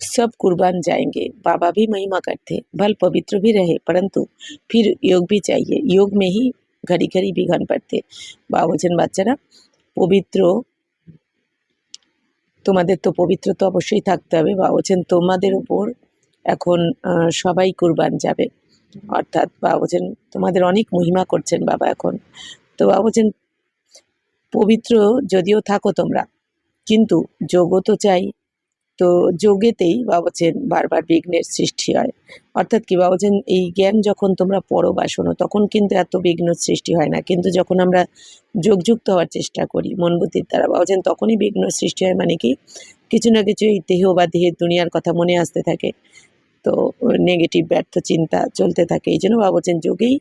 सब कुर्बान जाएंगे। बाबा भी महिमा करते, भल पवित्र भी रहे परंतु फिर योग भी चाहिए, योग में ही घड़ी घड़ी विघ्न पड़ते। बाबा বলছেন বাচ্চারা পবিত্র তোমাদের তো পবিত্র তো অবশ্যই থাকতে হবে। বাবা বলছেন তোমাদের উপর এখন সবাই কুরবান যাবে, অর্থাৎ বাবা বলছেন তোমাদের অনেক মহিমা করছেন বাবা এখন। তো বাবা বলছেন পবিত্র যদিও থাকো তোমরা, কিন্তু যোগও তো চাই। তো যোগেতেই বাবা বলছেন বারবার বিঘ্নের সৃষ্টি হয়। অর্থাৎ কি বাবা বলছেন এই জ্ঞান যখন তোমরা পড়ো বা শোনো তখন কিন্তু এত বিঘ্ন সৃষ্টি হয় না, কিন্তু যখন আমরা যোগযুক্ত হওয়ার চেষ্টা করি মন বুদ্ধির দ্বারা বাবা বলছেন তখনই বিঘ্ন সৃষ্টি হয়। মানে কি কিছু না কিছু এই দেহ বা দেহের দুনিয়ার কথা মনে আসতে থাকে, তো নেগেটিভ ব্যর্থ চিন্তা চলতে থাকে। এই জন্য বাবা বলছেন যোগেই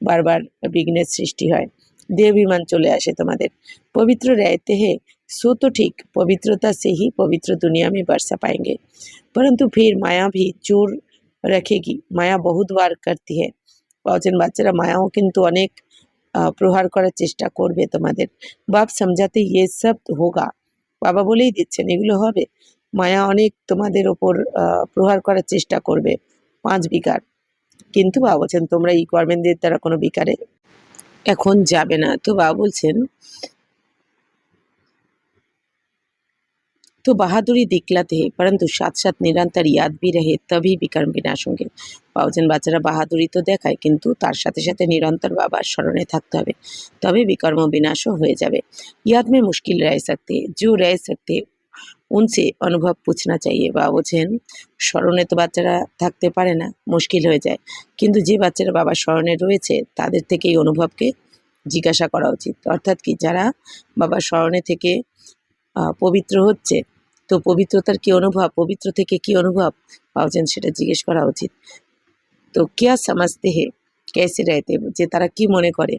বারবার বিঘ্নের সৃষ্টি হয়। देहाभिमान चले आसे तुम्हारे। पवित्र रहते हैं सो तो ठीक, पवित्रता से ही पवित्र दुनिया में बरसा पाएंगे, परंतु फिर माया भी जोर रखेगी। माया बहुत बार करती है। বলছেন বাচ্চারা মায়াও কিন্তু অনেক প্রহার করার চেষ্টা করবে তোমাদের। বাপ समझाते ये सब होगा, বাবা বলেই দিচ্ছেন এগুলো হবে। মায়া অনেক তোমাদের ওপর প্রহার করার চেষ্টা করবে 5 বিকার, কিন্তু বাবা বলছেন তোমরা এই কর্মেন্দ্রের দ্বারা কোনো বিকারে এখন যাবে না। তো বাবা বলছেন तो बहादुरी दिखलाते हैं परंतु साथ साथ निरंतर याद भी रहे तभी विकर्म विनाश होंगे। বলছেন বাচ্চারা বাহাদুরি তো দেখায় কিন্তু তার সাথে সাথে নিরন্তর বাবার স্মরণে থাকতে হবে, তবে বিকর্ম বিনাশও হয়ে যাবে। याद में मुश्किल रह सकते जो रह सकते उनसे अनुभव पूछना चाहिए। বাবা বলছেন স্মরণে তো বাচ্চারা থাকতে পারে না, মুশকিল হয়ে যায়, কিন্তু যে বাচ্চারা বাবার স্মরণে রয়েছে তাদের থেকে এই অনুভবকে জিজ্ঞাসা করা উচিত। অর্থাৎ কি যারা বাবার স্মরণে থেকে পবিত্র হচ্ছে, তো পবিত্রতার কি অনুভব, পবিত্র থেকে কি অনুভব পাওছেন সেটা জিজ্ঞেস করা উচিত। তো क्या समझते हैं कैसे रहते, যে তারা কি মনে করে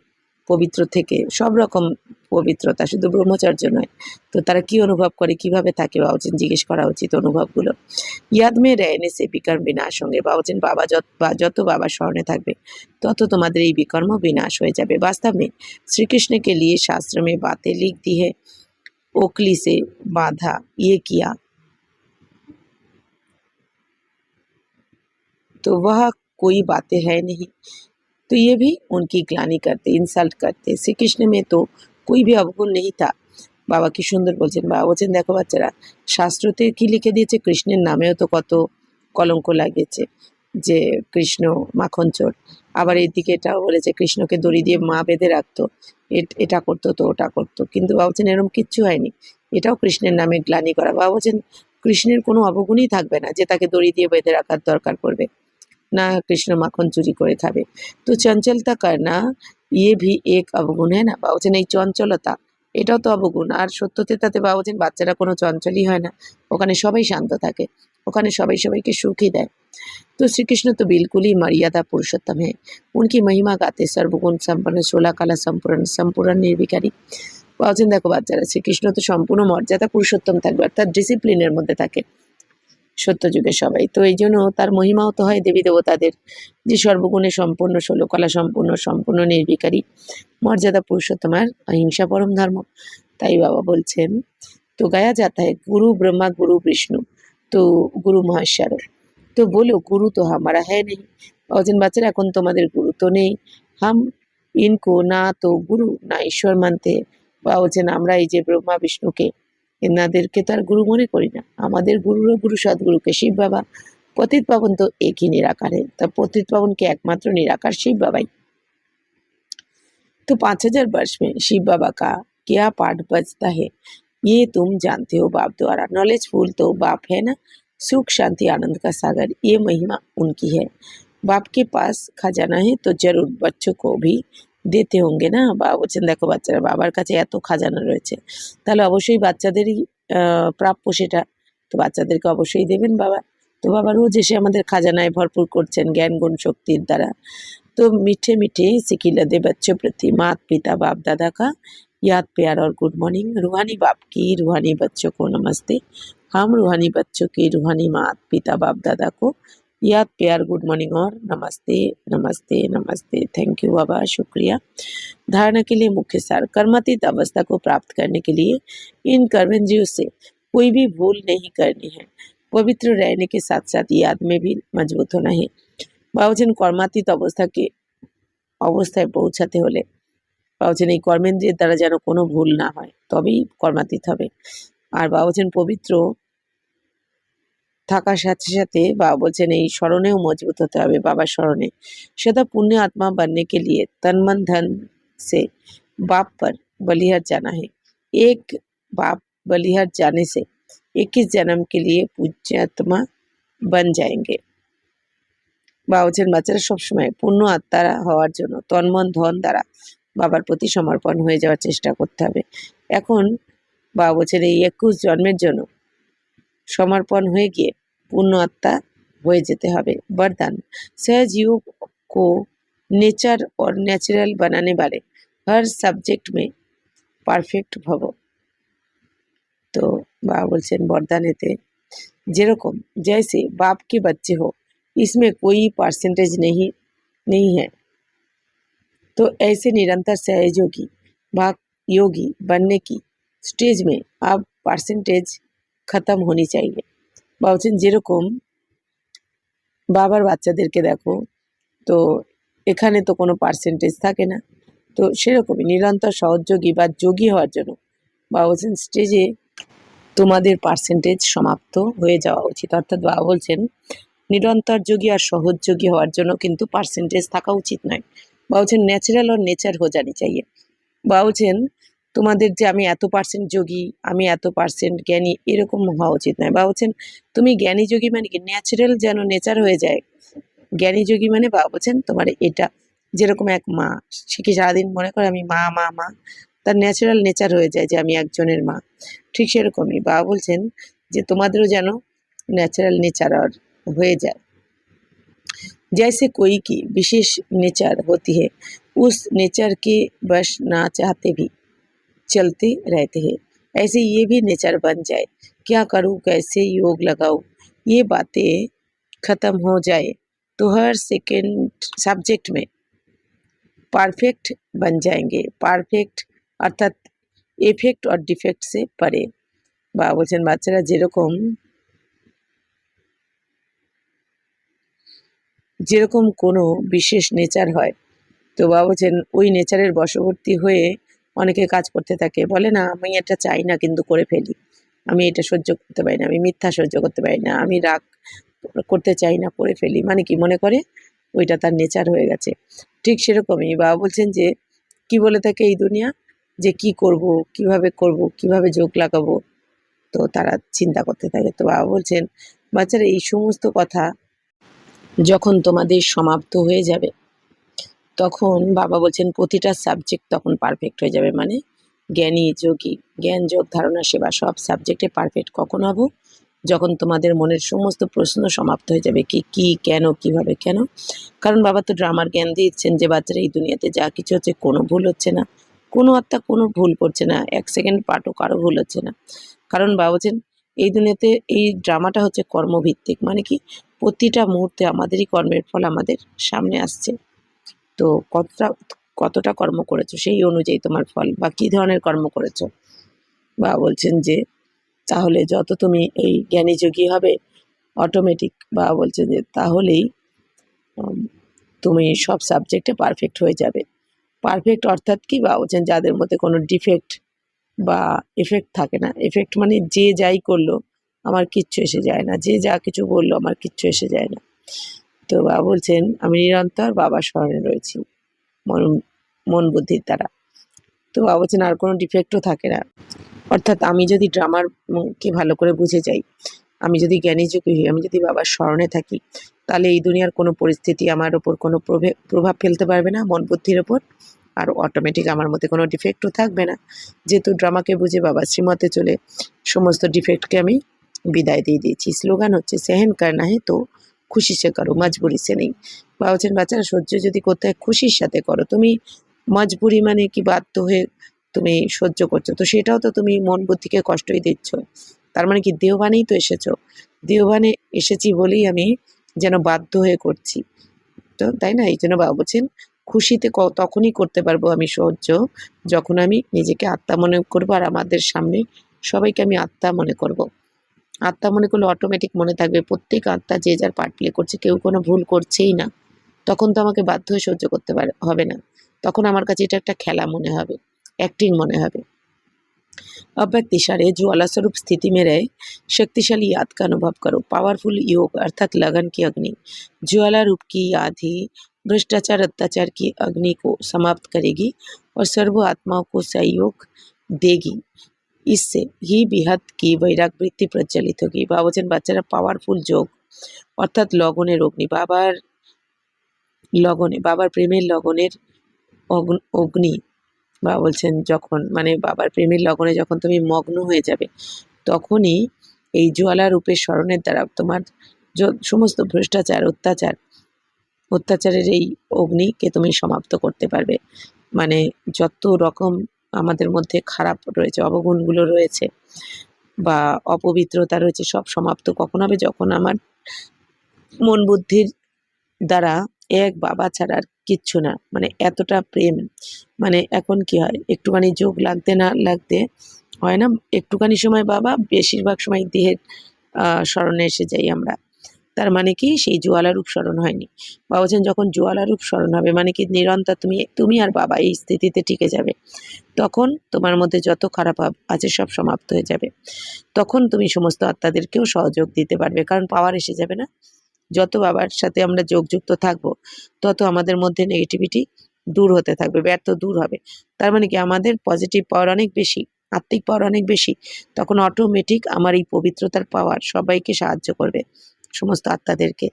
পবিত্র থেকে, সব রকম পবিত্রতা শুধু ব্রহ্মচর্য নয়, তো তারা কি অনুভব করে কিভাবে থাকে বাবুচেন জিজ্ঞেস করা উচিত অনুভবগুলো। याद में रहने से विकर्म विनाश होंगे। বাবুচেন যত বাবার স্মরণে থাকবে তত তোমাদের এই বিকর্ম विनाश হয়ে যাবে। वास्तव में श्री कृष्ण के लिए शास्त्र में बातें लिख दी है, ओखली से बांधा ये किया तो वह कोई बातें है नहीं, तो ये भी उनकी ग्लानि करते, इंसल्ट करते। श्री कृष्ण में तो कोई भी अवगुण नहीं था। বাবা কি সুন্দর বলছেন। বাবা বলছেন দেখো বাচ্চারা, শাস্ত্রতে কি লিখে দিয়েছে, কৃষ্ণের নামেও তো কত কলঙ্ক লাগিয়েছে যে কৃষ্ণ মাখন চোর। আবার এইদিকে এটাও বলেছে কৃষ্ণকে দড়ি দিয়ে মা বেঁধে রাখতো, এটা করতো তো ওটা করতো, কিন্তু বাবা বলছেন এরকম কিচ্ছু হয়নি, এটাও কৃষ্ণের নামে গ্লানি করা। বাবা বলছেন কৃষ্ণের কোনো অবগুণই থাকবে না যে তাকে দড়ি দিয়ে বেঁধে রাখার দরকার পড়বে, না কৃষ্ণ মাখন চুরি করে খাবে। তো চঞ্চলতা করনা ইয়ে ভি এক অবগুণ হ্যাঁ না। বাবা বলছেন এই চঞ্চলতা এটাও তো অবগুণ। আর সত্যতে তাতে বাবা বলছেন বাচ্চারা কোনো চঞ্চলই হয় না, ওখানে সবাই শান্ত থাকে, ওখানে সবাই সবাইকে সুখই দেয়। तो श्री कृष्ण तो बिल्कुल ही मर्यादा पुरुषोत्तम है, उनकी महिमा गाते सर्वगुण संपन्न 16 कला संपूर्ण संपूर्ण निर्विकारी। বলছেন দেখো বাচ্চারা শ্রীকৃষ্ণ তো সম্পূর্ণ মর্যাদা পুরুষোত্তম থাকবে, অর্থাৎ ডিসিপ্লিনের মধ্যে থাকে সত্য যুগে সবাই, তো এই জন্য তার মহিমাও তো হয় দেবী দেবতাদের, যে সর্বগুণে সম্পূর্ণ 16 কলা সম্পূর্ণ সম্পূর্ণ নির্বিকারী মর্যাদা পুরুষোত্তম আর অহিংসা পরম ধর্ম। তাই বাবা বলছেন তো গায়া जाता है गुरु ब्रह्मा गुरु विष्णु तो गुरु महेश्वर, तो बोलो गुरु तो हमारा है नहीं। বলছেন বাচ্চারা এখন তোমাদের গুরু তো নেই, হাম ইনকো না তো গুরু না ঈশ্বর মানতে। বা বলছেন আমরা এই যে ব্রহ্মা বিষ্ণুকে এনাদেরকে তো আর গুরু মনে করি না, আমাদের গুরুরও গুরু সদ্গুরুকে শিব বাবা। পতিত পাবন তো একই নিরাকার है, তা পতিত পাবনকে একমাত্র নিরাকার শিব বাবাই। तो 5000 वर्ष में शिव बाबा का क्या पाठ बजता है ये तुम जानते हो बाप द्वारा। नॉलेजफुल तो बाप है ना, सुख शांति आनंद का सागर, ये महिमा उनकी है। बाप के पास खजाना है तो जरूर बच्चों को भी দিতে होंगे না। বাবা বলছেন দেখো বাচ্চারা বাবার কাছে এত খাজানা রয়েছে, তাহলে অবশ্যই বাচ্চাদেরই প্রাপ্য সেটা, তো বাচ্চাদেরকে অবশ্যই দেবেন বাবা। তো বাবা রোজ এসে আমাদের খাজানায় ভরপুর করছেন জ্ঞান গুণ শক্তির দ্বারা। तो मीठे मीठे सिकिलदे बच्चों प्रति माता पिता बाप दादा का याद प्यार और गुड मॉर्निंग। रूहानी बाप की रूहानी बच्चों को नमस्ते। हम रूहानी बच्चों की रूहानी माता पिता बाप दादा को याद प्यार गुड मॉर्निंग और नमस्ते नमस्ते नमस्ते। थैंक यू बाबा, शुक्रिया। धारणा के लिए मुख्य सार, कर्मातीत अवस्था को प्राप्त करने के लिए इन कर्मेंद्रियों से कोई भी भूल नहीं करनी है, पवित्र रहने के साथ साथ याद में भी मजबूत होना है। বা বলছেন কর্মাতীত অবস্থায় পৌঁছাতে হলে বা বলছেন এই কর্মেন্দ্রিয়ের দ্বারা যেন কোনো ভুল না হয়, তবেই কর্মাতীত হবে। আর বা বলছেন পবিত্র থাকার সাথে সাথে বা বলছেন এই স্মরণেও মজবুত হতে হবে বাবার স্মরণে। सदा पुण्य आत्मा बनने के लिए तन मन धन से बाप पर बलिहार जाना है। एक बाप बलिहार जाने से 21 जन्म के लिए पूज्यात्मा बन जाएंगे। বা বলছেন বাচ্চারা সবসময় পূর্ণ আত্মারা হওয়ার জন্য তন্মন ধন দ্বারা বাবার প্রতি সমর্পণ হয়ে যাওয়ার চেষ্টা করতে হবে। এখন বা বলছেন এই 21 জন্মের জন্য समर्पण হয়ে গিয়ে পূর্ণ আত্মা হয়ে যেতে হবে। वरदान सहजीव को नेचर और नेचुरल बनाने वाले हर सब्जेक्ट में পারফেক্ট ভব। তো বাবা বলছেন বরদানেতে যেরকম जैसे बाप के बच्चे हो इसमें कोई परसेंटेज नहीं नहीं है, तो ऐसे निरंतर सहयोगी व योगी बनने की स्टेज में अब परसेंटेज खत्म होनी चाहिए। বলছেন যেরকম বাবার বাচ্চাদেরকে দেখো, তো এখানে তো কোনো পার্সেন্টেজ থাকে না, তো সেরকমই নিরন্তর সহযোগী বা যোগী হওয়ার জন্য বাবা বলছেন স্টেজে তোমাদের পার্সেন্টেজ সমাপ্ত হয়ে যাওয়া উচিত। অর্থাৎ বাবা বলছেন নিরন্তর যোগী আর সহযোগী হওয়ার জন্য কিন্তু পার্সেন্টেজ থাকা উচিত নয়। বাবা বলছেন ন্যাচারাল और নেচার हो जानी चाहिए। বাবা বলছেন তোমাদের যে আমি এত পার্সেন্ট যোগী, আমি এত পার্সেন্ট জ্ঞানী, এরকম হওয়া উচিত নয়। বাবা বলছেন তুমি জ্ঞানী যোগী মানে কি ন্যাচারাল যেন নেচার হয়ে যায়। জ্ঞানী যোগী মানে বাবা বলছেন তোমার এটা যেরকম এক মা, সে কি সারাদিন মনে করে আমি মা মা মা, তার ন্যাচারাল নেচার হয়ে যায় যে আমি একজনের মা, ঠিক সেরকমই বাবা বলছেন যে তোমাদেরও যেন ন্যাচারাল নেচার হয়ে যায়। जैसे कोई की विशेष नेचर होती है, उस नेचर के बस ना चाहते भी चलते रहते हैं, ऐसे ये भी नेचर बन जाए। क्या करूँ, कैसे योग लगाऊँ, ये बातें ख़त्म हो जाए तो हर सेकेंड सब्जेक्ट में परफेक्ट बन जाएंगे। परफेक्ट अर्थात इफेक्ट और डिफेक्ट से परे। বাবা বলছেন বাচ্চারা যেরকম কোনো বিশেষ নেচার হয়, তো বাবা বলছেন ওই নেচারের বশবর্তী হয়ে অনেকে কাজ করতে থাকে, বলে না আমি এটা চাই না কিন্তু করে ফেলি, আমি এটা সহ্য করতে পারি না, আমি মিথ্যা সহ্য করতে পারি না, আমি রাগ করতে চাই না করে ফেলি, মানে কি মনে করে ওইটা তার নেচার হয়ে গেছে। ঠিক সেরকমই বাবা বলছেন যে কি বলে থাকে এই দুনিয়া, যে কি করব, কিভাবে যোগ লাগাবো, তো তারা চিন্তা করতে থাকে। তো বাবা বলছেন বাচ্চারা এই সমস্ত কথা যখন তোমাদের সমাপ্ত হয়ে যাবে, তখন বাবা বলছেন প্রতিটা সাবজেক্ট তখন পারফেক্ট হয়ে যাবে। মানে জ্ঞানী যোগী, জ্ঞান যোগ ধারণা সেবা সব সাবজেক্টে পারফেক্ট কখন হব, যখন তোমাদের মনের সমস্ত প্রশ্ন সমাপ্ত হয়ে যাবে, কি কেন কিভাবে কেন। কারণ বাবা তো ড্রামার জ্ঞান দিচ্ছেন যে বাচ্চারা এই দুনিয়াতে যা কিছু হচ্ছে কোনো ভুল হচ্ছে না, কোনো আত্মা কোনো ভুল করছে না, এক সেকেন্ড পার্টও কারো ভুল হচ্ছে না। কারণ বাবা বলছেন এই দুনিয়াতে এই ড্রামাটা হচ্ছে কর্মভিত্তিক, মানে কি প্রতিটা মুহূর্তে আমাদেরই কর্মের ফল আমাদের সামনে আসছে। তো কতটা কর্ম করেছো সেই অনুযায়ী তোমার ফল, বা কী ধরনের কর্ম করেছো। বাবা বলছেন যে তাহলে যত তুমি এই জ্ঞানী যোগী হবে অটোমেটিক, বাবা বলছেন যে তাহলেই তুমি সব সাবজেক্টে পারফেক্ট হয়ে যাবে। পারফেক্ট অর্থাৎ কি, বাবা বলছেন যাদের মধ্যে কোনো ডিফেক্ট বা এফেক্ট থাকে না। এফেক্ট মানে যে যাই করলো আমার কিচ্ছু এসে যায় না, যে যা কিছু বললো আমার কিচ্ছু এসে যায় না। তো বাবা বলছেন আমি নিরন্তর বাবার স্মরণে রয়েছি মন বুদ্ধির দ্বারা। তো বাবা বলছেন আর কোনো ডিফেক্টও থাকে না। অর্থাৎ আমি যদি ড্রামারকে ভালো করে বুঝে যাই, আমি যদি জ্ঞানী যোগী হই, আমি যদি বাবার স্মরণে থাকি, তাহলে এই দুনিয়ার কোনো পরিস্থিতি আমার ওপর কোনো প্রভাব ফেলতে পারবে না মন বুদ্ধির ওপর, আর অটোমেটিক আমার মধ্যে কোনো ডিফেক্টও থাকবে না। যেহেতু ড্রামাকে বুঝে বাবার শ্রীমতে চলে সমস্ত ডিফেক্টকে আমি বিদায় দিয়ে দিয়েছি। স্লোগান হচ্ছে সেহেন করনা হে তো খুশি সে করো, মজবুরি সে নেই। বা বলছেন বাচ্চারা সহ্য যদি করতে হয় খুশির সাথে করো, তুমি মজবুরি মানে কি বাধ্য হয়ে তুমি সহ্য করছো, তো সেটাও তো তুমি মন বুদ্ধিকে কষ্টই দিচ্ছ। তার মানে কি দেহবানেই তো এসেছো, দেহবানে এসেছি বলেই আমি যেন বাধ্য হয়ে করছি, তো তাই না। এই জন্য বাবা বলছেন খুশিতে তখনই করতে পারবো আমি সহ্য, যখন আমি নিজেকে আত্মা মনে করবো আর আমাদের সামনে সবাইকে আমি আত্মা মনে করব। আত্মা মনে করলে অটোমেটিক মনে থাকবে প্রত্যেক আত্মা যে যার পার্ট প্লে করছে, কেউ কোনো ভুল করছেই না। তখন তো আমাকে বাধ্য হয়ে সহ্য করতে হবে না, তখন আমার কাছে এটা একটা খেলা মনে হবে, एक्टिंग মনে হবে। अव्यक्त इशारे ज्वाला स्वरूप स्थिति में रहे शक्तिशाली याद का अनुभव करो। पावरफुल योग अर्थात लगन की अग्नि, ज्वाला रूप की याद ही भ्रष्टाचार अत्याचार की अग्नि को समाप्त करेगी और सर्व आत्माओं को सहयोग देगी। इससे ही बेहद की वैराग वृत्ति प्रज्वलित होगी। बाबा বলছেন বাচ্চারা পাওয়ারফুল যোগ অর্থাৎ লগনের অগ্নি, বাবার প্রেমের লগনের অগ্নি। বাবা বলছেন যখন মানে বাবার প্রেমের লগনে যখন তুমি মগ্ন হয়ে যাবে, তখনই এই জ্বালা রূপের স্মরণের দ্বারা তোমার সমস্ত ভ্রষ্টাচার অত্যাচারের এই অগ্নিকে তুমি সমাপ্ত করতে পারবে। মানে যত রকম আমাদের মধ্যে খারাপ রয়েছে, অবগুণগুলো রয়েছে বা অপবিত্রতা রয়েছে, সব সমাপ্ত কখন হবে? যখন আমার মন বুদ্ধির দ্বারা এক বাবা ছাড়া আর কিচ্ছু না, মানে এতটা প্রেম। মানে এখন কি হয়, একটুখানি যোগ লাগতে না লাগতে হয় না, একটুখানি সময় বাবা, বেশিরভাগ সময় দেহের স্মরণে এসে যাই আমরা। তার মানে কি, সেই জোয়ালারূপ স্মরণ হয়নি। বাবা বলছেন যখন জোয়ালারূপ স্মরণ হবে, মানে কি নিরন্তর তুমি তুমি আর বাবা এই স্থিতিতে টিকে যাবে, তখন তোমার মধ্যে যত খারাপ ভাব আছে সব সমাপ্ত হয়ে যাবে। তখন তুমি সমস্ত আত্মাদেরকেও সহযোগ দিতে পারবে, কারণ পাওয়ার এসে যাবে না। যত বাবার সাথে আমরা যোগযুক্ত থাকবো, তত আমাদের মধ্যে নেগেটিভিটি দূর হতে থাকবে, ব্যর্থ দূর হবে। তার মানে কি, আমাদের পজিটিভ পাওয়ার অনেক বেশি, আত্মিক পাওয়ার অনেক বেশি। তখন অটোমেটিক আমার এই পবিত্রতার পাওয়ার সবাইকে সাহায্য করবে, সমস্ত আত্মাদেরকে।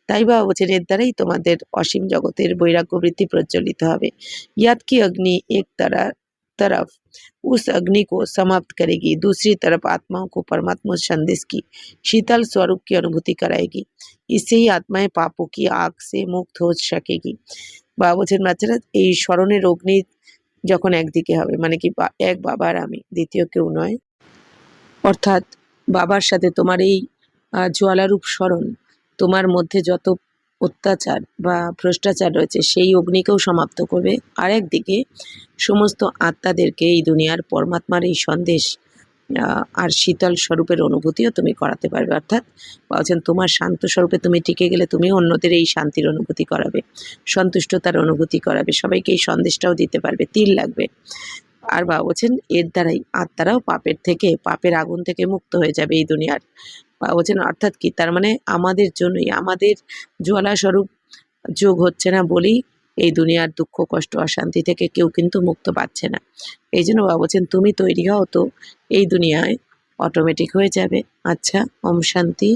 তাই বা বলছেন এর দ্বারাই তোমাদের অসীম জগতের বৈরাগ্য বৃত্তি প্রজ্বলিত হবে। याद की अग्नि एक तरफ उस अग्नि को समाप्त करेगी, दूसरी तरफ आत्माओं को परमात्मा संदेश की शीतल स्वरूप की अनुभूति कराएगी। इससे ही आत्माएं पापों की आग से मुक्त हो सकेगी। বাবা বলছেন বাচ্চারা, এই স্মরণের অগ্নি যখন একদিকে হবে, মানে কি এক বাবা আর আমি, দ্বিতীয় কেউ নয়, অর্থাৎ বাবার সাথে তোমার এই জ্বালারূপ স্মরণ তোমার মধ্যে যত অত্যাচার বা ভ্রষ্টাচার রয়েছে সেই অগ্নিকেও সমাপ্ত করবে। আর একদিকে সমস্ত আত্মাদেরকে এই দুনিয়ার পরমাত্মার এই সন্দেশ আর শীতল স্বরূপের অনুভূতিও তুমি করাতে পারবে। অর্থাৎ বলছেন তোমার শান্ত স্বরূপে তুমি টিকে গেলে তুমি অন্যদের এই শান্তির অনুভূতি করাবে, সন্তুষ্টতার অনুভূতি করাবে, সবাইকে এই সন্দেশটাও দিতে পারবে, তিল লাগবে। আর বাবা বলছেন এর দ্বারাই আত্মারাও পাপের থেকে, পাপের আগুন থেকে মুক্ত হয়ে যাবে এই দুনিয়ার। বাবা বলছেন অর্থাৎ কি, তার মানে আমাদের জন্যই, আমাদের জ্বালাস্বরূপ যোগ হচ্ছে না বলেই এই দুনিয়ার দুঃখ কষ্ট অশান্তি থেকে কেউ কিন্তু মুক্ত পাচ্ছে না। এই জন্য বাবা বলছেন তুমি তৈরি হও, তো এই দুনিয়ায় অটোমেটিক হয়ে যাবে। আচ্ছা, ওম শান্তি।